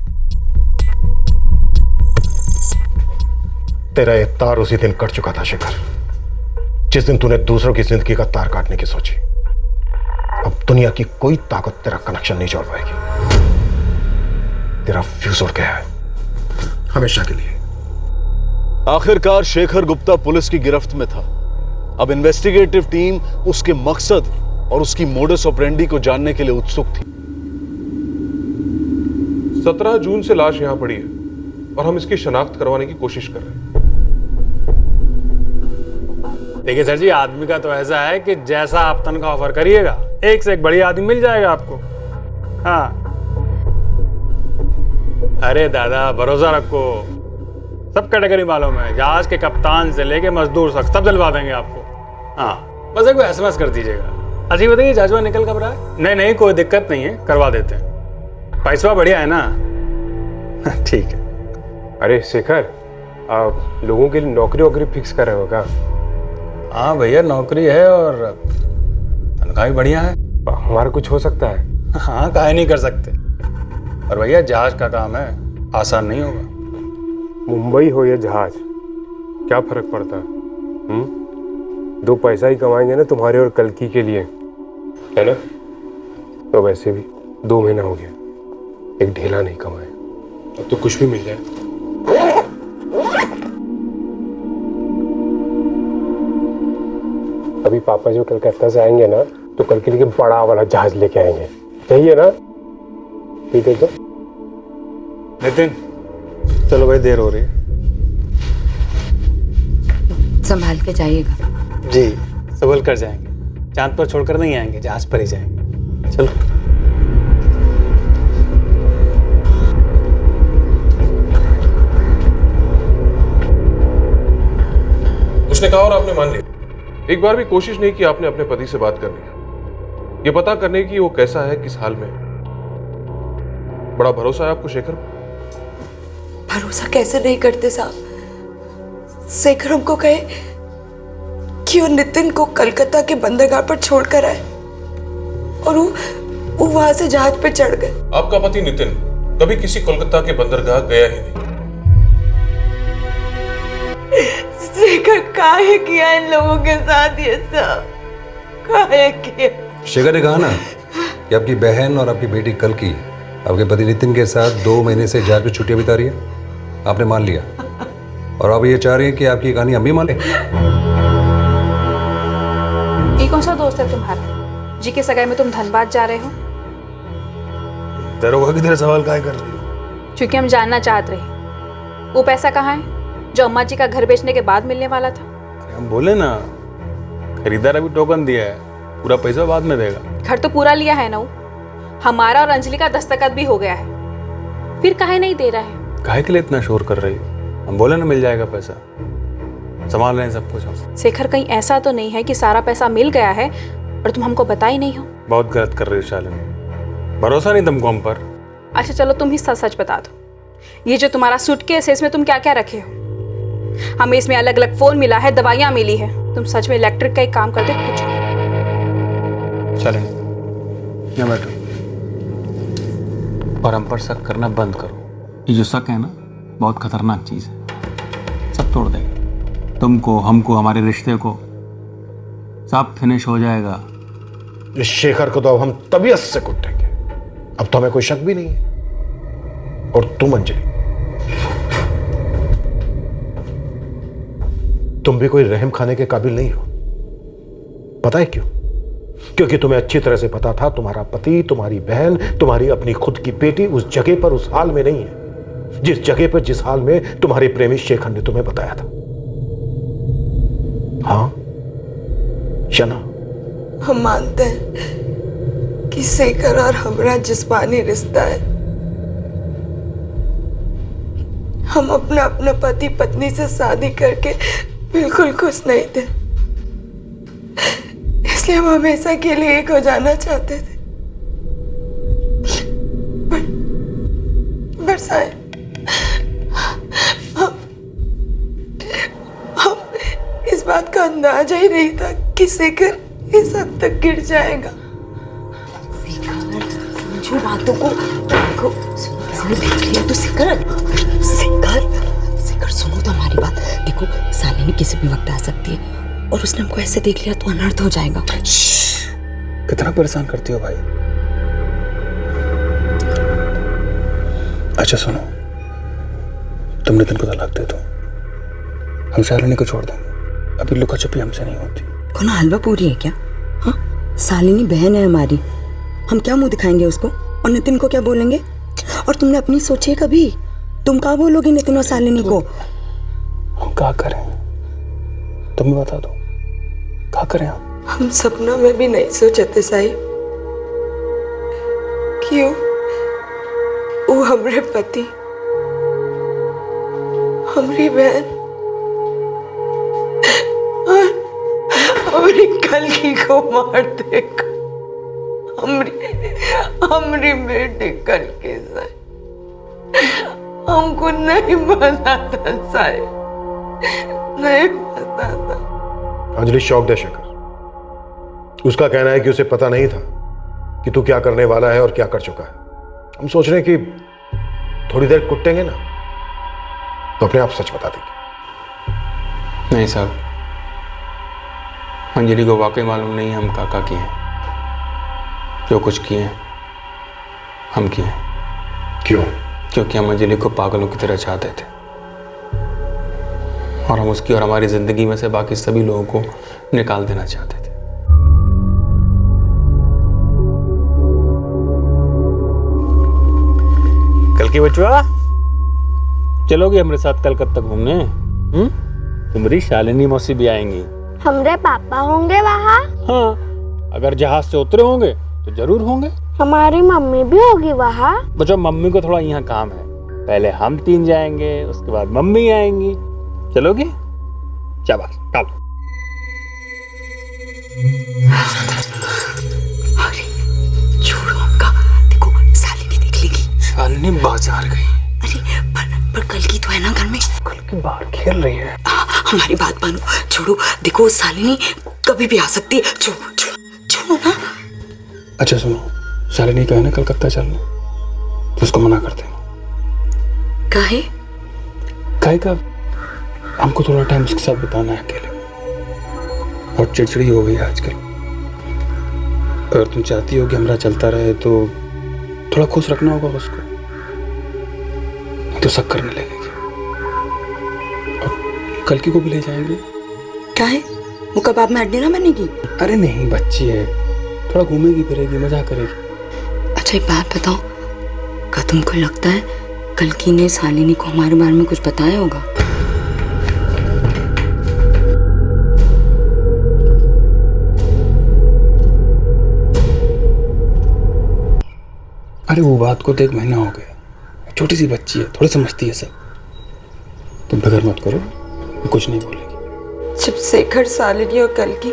तेरा ये तार उसी दिन कट चुका था शेखर, जिस दिन तूने दूसरों की जिंदगी का तार काटने की सोची। अब दुनिया की कोई ताकत तेरा कनेक्शन नहीं जोड़ पाएगी। तेरा फ्यूज उड़ गया है हमेशा के लिए। आखिरकार शेखर गुप्ता पुलिस की गिरफ्त में था। अब इन्वेस्टिगेटिव टीम उसके मकसद और उसकी मोडस ऑपरेंडी को जानने के लिए उत्सुक थी। 17 जून से लाश यहां पड़ी है और हम इसकी शनाख्त करवाने की कोशिश कर रहे हैं। देखिए सर जी, आदमी का तो ऐसा है कि जैसा आप तनख्वाह ऑफर करिएगा, एक से एक बढ़िया आदमी मिल जाएगा आपको। हाँ, अरे दादा भरोसा रखो, सब कैटेगरी मालूम है, जहाज के कप्तान से लेके मजदूर तक सब दिलवा देंगे आपको। हाँ, बस एक SMS कर दीजिएगा। अच्छा बताइए, जहाजवा निकल कब रहा है? नहीं, कोई दिक्कत नहीं है, करवा देते हैं। पैसा बढ़िया है ना? ठीक है। अरे शेखर, आप लोगों के लिए नौकरी वोकरी फिक्स कर रहे हो क्या? हाँ भैया, नौकरी है और तनख्वाह भी बढ़िया है। हमारा कुछ हो सकता है? हाँ, काहे नहीं कर सकते। और भैया जहाज का काम है, आसान नहीं होगा। मुंबई हो या जहाज, क्या फर्क पड़ता है? 2 पैसा ही कमाएंगे ना तुम्हारे और कल्की के लिए, है ना? तो वैसे भी 2 महीना हो गया, एक ढेला नहीं कमाए। अब तो कुछ भी मिल जाए। अभी पापा जो कलकत्ता से आएंगे ना, तो कल के लिए बड़ा वाला जहाज लेके आएंगे, चाहिए ना? ठीक है। तो नितिन, चलो भाई, देर हो रही है। संभाल के जाइएगा। जी, संभल कर जाएंगे। चांद पर छोड़कर नहीं आएंगे, जहाज पर ही जाएंगे। चलो। उसने कहा और आपने मान लिया। एक बार भी कोशिश नहीं की आपने अपने पति से बात करने की, ये पता करने की वो कैसा है, किस हाल में। बड़ा भरोसा है आपको शेखर? भरोसा कैसे नहीं करते साहब? शेखर हमको कहे कि वो नितिन को कलकत्ता के बंदरगाह पर छोड़कर आए और वो वहां से जहाज पर चढ़ गए। आपका पति नितिन कभी किसी कोलकाता के बंदरगाह गया ही नहीं। शेखर काहे किया इन लोगों के साथ ये सब? काहे किया? शेखर ने कहा ना कि आपकी बहन और आपकी बेटी कल्की आपके पति नितिन के साथ 2 महीने से जहाज पे छुट्टियां बिता रही है। आपने मान लिया और अब ये चाह रही है कि आपकी कहानी हम भी मान लें। ये कौन सा दोस्त है तुम्हारा जी के सगाई में तुम धनबाद जा रहे हो? दरोगा की तरह सवाल काहे कर रही हो? क्योंकि हम जानना चाहते रहे वो पैसा कहाँ है जो अम्मा जी का घर बेचने के बाद मिलने वाला था। अरे हम बोले ना, खरीदार अभी टोकन दिया है, पूरा पैसा बाद में देगा। घर तो पूरा लिया है ना, हमारा और अंजलि का दस्तखत भी हो गया है, फिर काहे नहीं दे रहा है? काहे के लिए इतना शोर कर रही हो? हम बोले ना मिल जाएगा पैसा, संभाल रहे हैं सब कुछ हम। शेखर, कहीं ऐसा तो नहीं है कि सारा पैसा मिल गया है और तुम हमको बता ही नहीं हो? बहुत गलत कर रही हो शालिनी, भरोसा नहीं तुमको हम पर। अच्छा चलो तुम ही सच सच बता दो, ये जो तुम्हारा सूटकेस है इसमें तुम क्या क्या रखे हो? हमें इसमें अलग अलग फोन मिला है, दवाइयाँ मिली है, तुम सच में इलेक्ट्रिक का एक काम करते कुछ? शालिनी यहाँ बैठो और हम पर शक करना बंद करो। ये जो शक है ना, बहुत खतरनाक चीज है, सब तोड़ देगा, तुमको, हमको, हमारे रिश्ते को, सब फिनिश हो जाएगा। इस शेखर को तो अब हम तबीयत से कुटेंगे, अब तो हमें कोई शक भी नहीं है। और तुम अंजलि, तुम भी कोई रहम खाने के काबिल नहीं हो। पता है क्यों? क्योंकि तुम्हें अच्छी तरह से पता था तुम्हारा पति, तुम्हारी बहन, तुम्हारी अपनी खुद की बेटी उस जगह पर, उस हाल में नहीं है जिस जगह पर, जिस हाल में तुम्हारे प्रेमी शेखर ने तुम्हें बताया था। हाँ शना, हम मानते हैं कि शेखर और हमारा जिस्मानी रिश्ता है। हम अपना पति पत्नी से शादी करके बिल्कुल खुश नहीं थे, इसलिए हम हमेशा के लिए एक हो जाना चाहते थे। बरसाए हम इस बात का अंदाजा ही नहीं था कि शेखर इस हद तक गिर जाएगा। समझो बातों को, देखो किसने देख लिया तो शेखर सुनो तो हमारी बात। देखो शालिनी किसी भी वक्त आ सकती है और उसने हमको ऐसे देख लिया तो अनर्थ हो जाएगा। कितना परेशान करती हो भाई। अच्छा सुनो, तुम नितिन को तलाक दे दो, हम शालिनी को छोड़ देंगे। अभी लुका छुपी हमसे नहीं होती। कौन हलवा पूरी है क्या? हाँ, शालिनी बहन है हमारी, हम क्या मुंह दिखाएंगे उसको और नितिन को क्या बोलेंगे? और तुमने अपनी सोची कभी? तुम क्या बोलोगे नितिन और शालिनी को? हम क्या करें, तुम ही बता दो, क्या करें हम सपना में भी नहीं सोचे थे साई, क्यों वो हमारे पति, हमारी बहन और हमारी कलकी को मार देगा। हमारी बेटी कलकी से हमको नहीं पता था साई, नहीं पता था। अंजलि शॉक्ड है शेखर। उसका कहना है कि उसे पता नहीं था कि तू क्या करने वाला है और क्या कर चुका है। हम सोच रहे हैं कि थोड़ी देर कुटेंगे ना तो अपने आप सच बता देंगे। नहीं साहब, अंजलि को वाकई मालूम नहीं हम काका किए हैं, जो कुछ किए हैं हम किए हैं। क्यों? क्योंकि हम अंजलि को पागलों की तरह चाहते थे और हम उसकी और हमारी जिंदगी में से बाकी सभी लोगों को निकाल देना चाहते थे। कल की बचवा, चलोगे हमारे साथ कलकत्ता घूमने? तुम्हारी शालिनी मौसी भी आएंगी। हमारे पापा होंगे वहाँ? हाँ, अगर जहाज से उतरे होंगे तो जरूर होंगे। हमारी मम्मी भी होगी वहाँ? बच्चों, मम्मी को थोड़ा यहाँ काम है, पहले हम 3 जाएंगे, उसके बाद मम्मी आएंगी। चलोगे? शाबाश, चलो। छोड़ो हमका, देखो शालिनी देख लेगी। शालिनी बाजार गई। अरे पर कल की तो है ना घर में। कल की बाहर खेल रही है। हमारी बात मानो, छोड़ो, देखो शालिनी कभी भी आ सकती है। छोड़ो ना। अच्छा सुनो, शालिनी का है ना कलकत्ता चलना, तो उसको मना कर देना। काहे? काहे का? हमको थोड़ा टाइम उसके साथ बिताना है अकेले, और चिड़चिड़ी हो गई है आजकल। अगर तुम चाहती हो कि हमारा चलता रहे तो थोड़ा खुश रखना होगा उसको, नहीं तो शक करने लगेगी। और कल की को भी ले जाएंगे। काहे? वो कबाब में हड्डी ना बनेगी? अरे नहीं, बच्ची है, थोड़ा घूमेगी फिरेगी, मजा करेगी। अच्छा एक बात बताओ, क्या तुमको लगता है कल की ने शालिनी को हमारे बारे में कुछ बताया होगा? अरे वो बात को तो 1 महीना हो गया, छोटी सी बच्ची है, थोड़ी समझती है सब। तुम फिक्र मत करो, कुछ नहीं बोलेगी। जब शेखर, शालिनी और कल्कि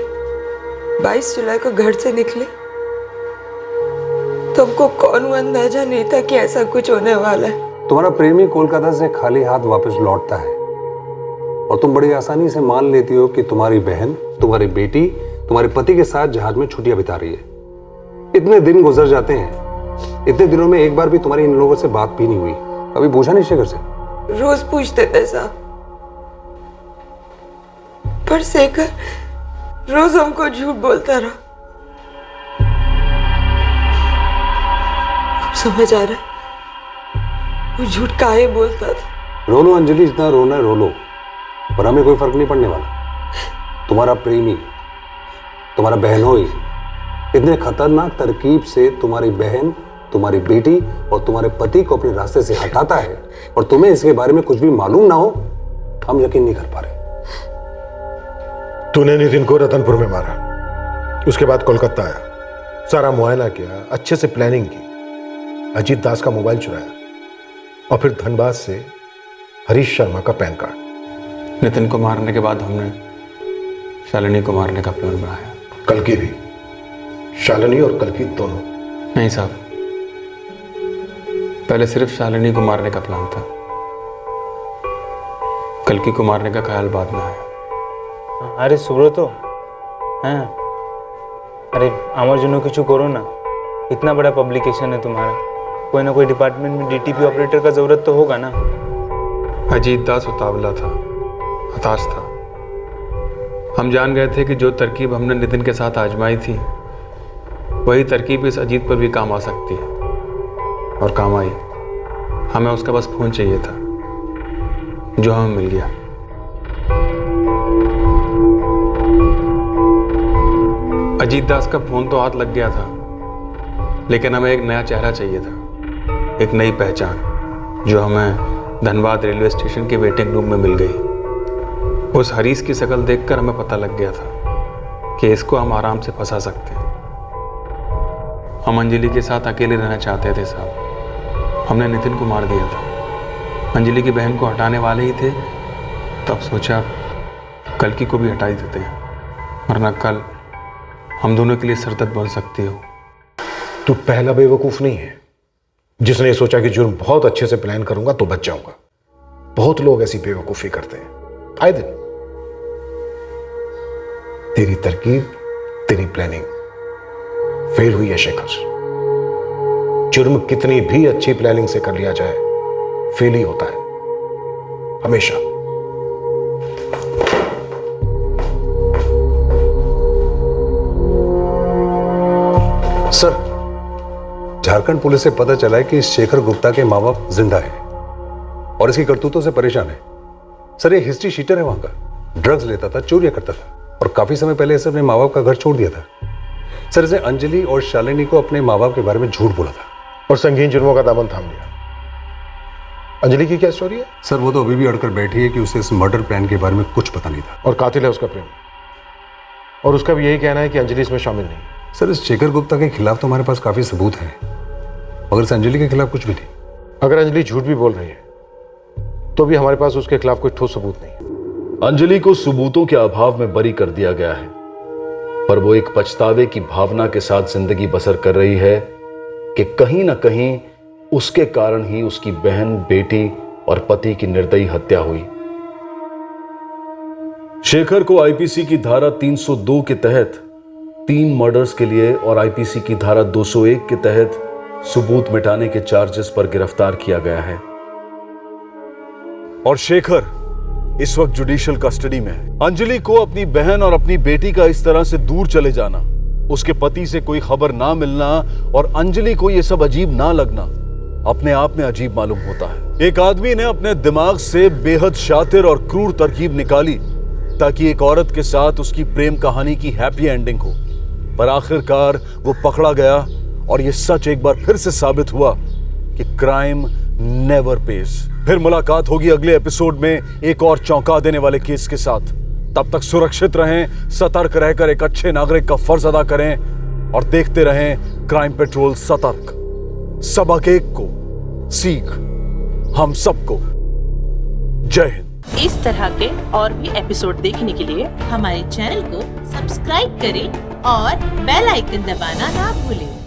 22 जुलाई को घर से निकले तो हमको कौन अंदाजा नहीं था कि ऐसा कुछ होने वाला है। तुम्हारा प्रेमी कोलकाता से खाली हाथ वापस लौटता है और तुम बड़ी आसानी से मान लेती हो कि तुम्हारी बहन, तुम्हारी बेटी तुम्हारे पति के साथ जहाज में छुट्टियां बिता रही है। इतने दिन गुजर जाते हैं, इतने दिनों में एक बार भी तुम्हारी इन लोगों से बात भी नहीं हुई। कभी पूछा नहीं शेखर से? रोज पूछते थे साहब, पर शेखर रोज हमको झूठ बोलता रहा। अब समझ आ रहा है वो झूठ काहे बोलता था। रो लो अंजलि, जितना रोना है रो लो, पर हमें कोई फर्क नहीं पड़ने वाला। तुम्हारा प्रेमी, तुम्हारा बहनोई इतने खतरनाक तरकीब से तुम्हारी बहन, तुम्हारी बेटी और तुम्हारे पति को अपने रास्ते से हटाता है और तुम्हें इसके बारे में कुछ भी मालूम ना हो, हम यकीन नहीं कर पा रहे। तूने नितिन को रतनपुर में मारा, उसके बाद कोलकाता आया, सारा मुआयना किया, अच्छे से प्लानिंग की, अजीत दास का मोबाइल चुराया और फिर धनबाद से हरीश शर्मा का पैन कार्ड। नितिन को मारने के बाद हमने शालिनी को मारने का प्लान बनाया। कल्कि भी, शालिनी और कल्कि दोनों? नहीं साहब, पहले सिर्फ शालिनी को मारने का प्लान था, कल्कि को मारने का ख्याल बाद में आया। अरे सुब्रतो, हाँ अरे আমার জন্য কিছু करो ना, इतना बड़ा पब्लिकेशन है तुम्हारा, कोई ना कोई डिपार्टमेंट में डीटीपी ऑपरेटर का जरूरत तो होगा ना। अजीत दास उतावला था, हताश था। हम जान गए थे कि जो तरकीब हमने नितिन के साथ आजमाई थी वही तरकीब इस अजीत पर भी काम आ सकती है, और काम आई। हमें उसका बस फोन चाहिए था, जो हमें मिल गया। अजीत दास का फोन तो हाथ लग गया था, लेकिन हमें एक नया चेहरा चाहिए था, एक नई पहचान, जो हमें धनबाद रेलवे स्टेशन के वेटिंग रूम में मिल गई। उस हरीश की शक्ल देखकर हमें पता लग गया था कि इसको हम आराम से फंसा सकते हैं। हम अंजलि के साथ अकेले रहना चाहते थे साहब। हमने नितिन को मार दिया था, अंजलि की बहन को हटाने वाले ही थे, तब सोचा कल्कि को भी हटा ही देते हैं, वरना कल हम दोनों के लिए सरदर्द बन सकती हो। तू पहला बेवकूफ नहीं है जिसने ये सोचा कि जुर्म बहुत अच्छे से प्लान करूंगा तो बच जाऊंगा। बहुत लोग ऐसी बेवकूफी करते हैं आए दिन। तेरी तरकीब, तेरी प्लानिंग फेल हुई है शेखर। जुर्म कितनी भी अच्छी प्लानिंग से कर लिया जाए, फेल ही होता है हमेशा। सर, झारखंड पुलिस से पता चला है कि शेखर गुप्ता के माँ बाप जिंदा हैं और इसकी करतूतों से परेशान है। सर, ये हिस्ट्री शीटर है वहां का, ड्रग्स लेता था, चोरियां करता था और काफी समय पहले इसने अपने माँ बाप का घर छोड़ दिया था। सर, इसने अंजलि और शालिनी को अपने माँ बाप के बारे में झूठ बोला था और संगीन जुर्मों का दामन थाम लिया। अंजलि की क्या स्टोरी है? सर, वो तो अभी भी अड़कर बैठी है कि उसे इस मर्डर प्लान के बारे में कुछ पता नहीं था। और कातिल है उसका प्रेम, और उसका भी यही कहना है कि अंजलि इसमें शामिल नहीं। सर, इस शेखर गुप्ता के खिलाफ तो हमारे पास काफी सबूत हैं, मगर इस अंजलि के खिलाफ कुछ भी नहीं। अगर अंजलि झूठ भी बोल रही है तो भी हमारे पास उसके खिलाफ कोई ठोस सबूत नहीं। अंजलि को सबूतों के अभाव में बरी कर दिया गया है, पर वो एक पछतावे की भावना के साथ जिंदगी बसर कर रही है कि कहीं ना कहीं उसके कारण ही उसकी बहन, बेटी और पति की निर्दयी हत्या हुई। शेखर को आईपीसी की धारा 302 के तहत 3 मर्डर्स के लिए और आईपीसी की धारा 201 के तहत सबूत मिटाने के चार्जेस पर गिरफ्तार किया गया है। और शेखर इस वक्त जुडिशियल कस्टडी में है। अंजलि को अपनी बहन और अपनी बेटी का इस तरह से दूर चले जाना, उसके पति से कोई खबर ना मिलना और अंजलि को यह सब अजीब ना लगना अपने आप में अजीब मालूम होता है। एक आदमी ने अपने दिमाग से बेहद शातिर और क्रूर तरकीब निकाली ताकि एक औरत के साथ उसकी प्रेम कहानी की हैप्पी एंडिंग हो, पर आखिरकार वो पकड़ा गया और ये सच एक बार फिर से साबित हुआ कि क्राइम नेवर पेज। फिर मुलाकात होगी अगले एपिसोड में एक और चौंका देने वाले केस के साथ। तब तक सुरक्षित रहें, सतर्क रहकर एक अच्छे नागरिक का फर्ज अदा करें और देखते रहें क्राइम पेट्रोल सतर्क। सबक एक को, सीख हम सबको। जय हिंद। इस तरह के और भी एपिसोड देखने के लिए हमारे चैनल को सब्सक्राइब करें और बेल आइकन दबाना ना भूलें।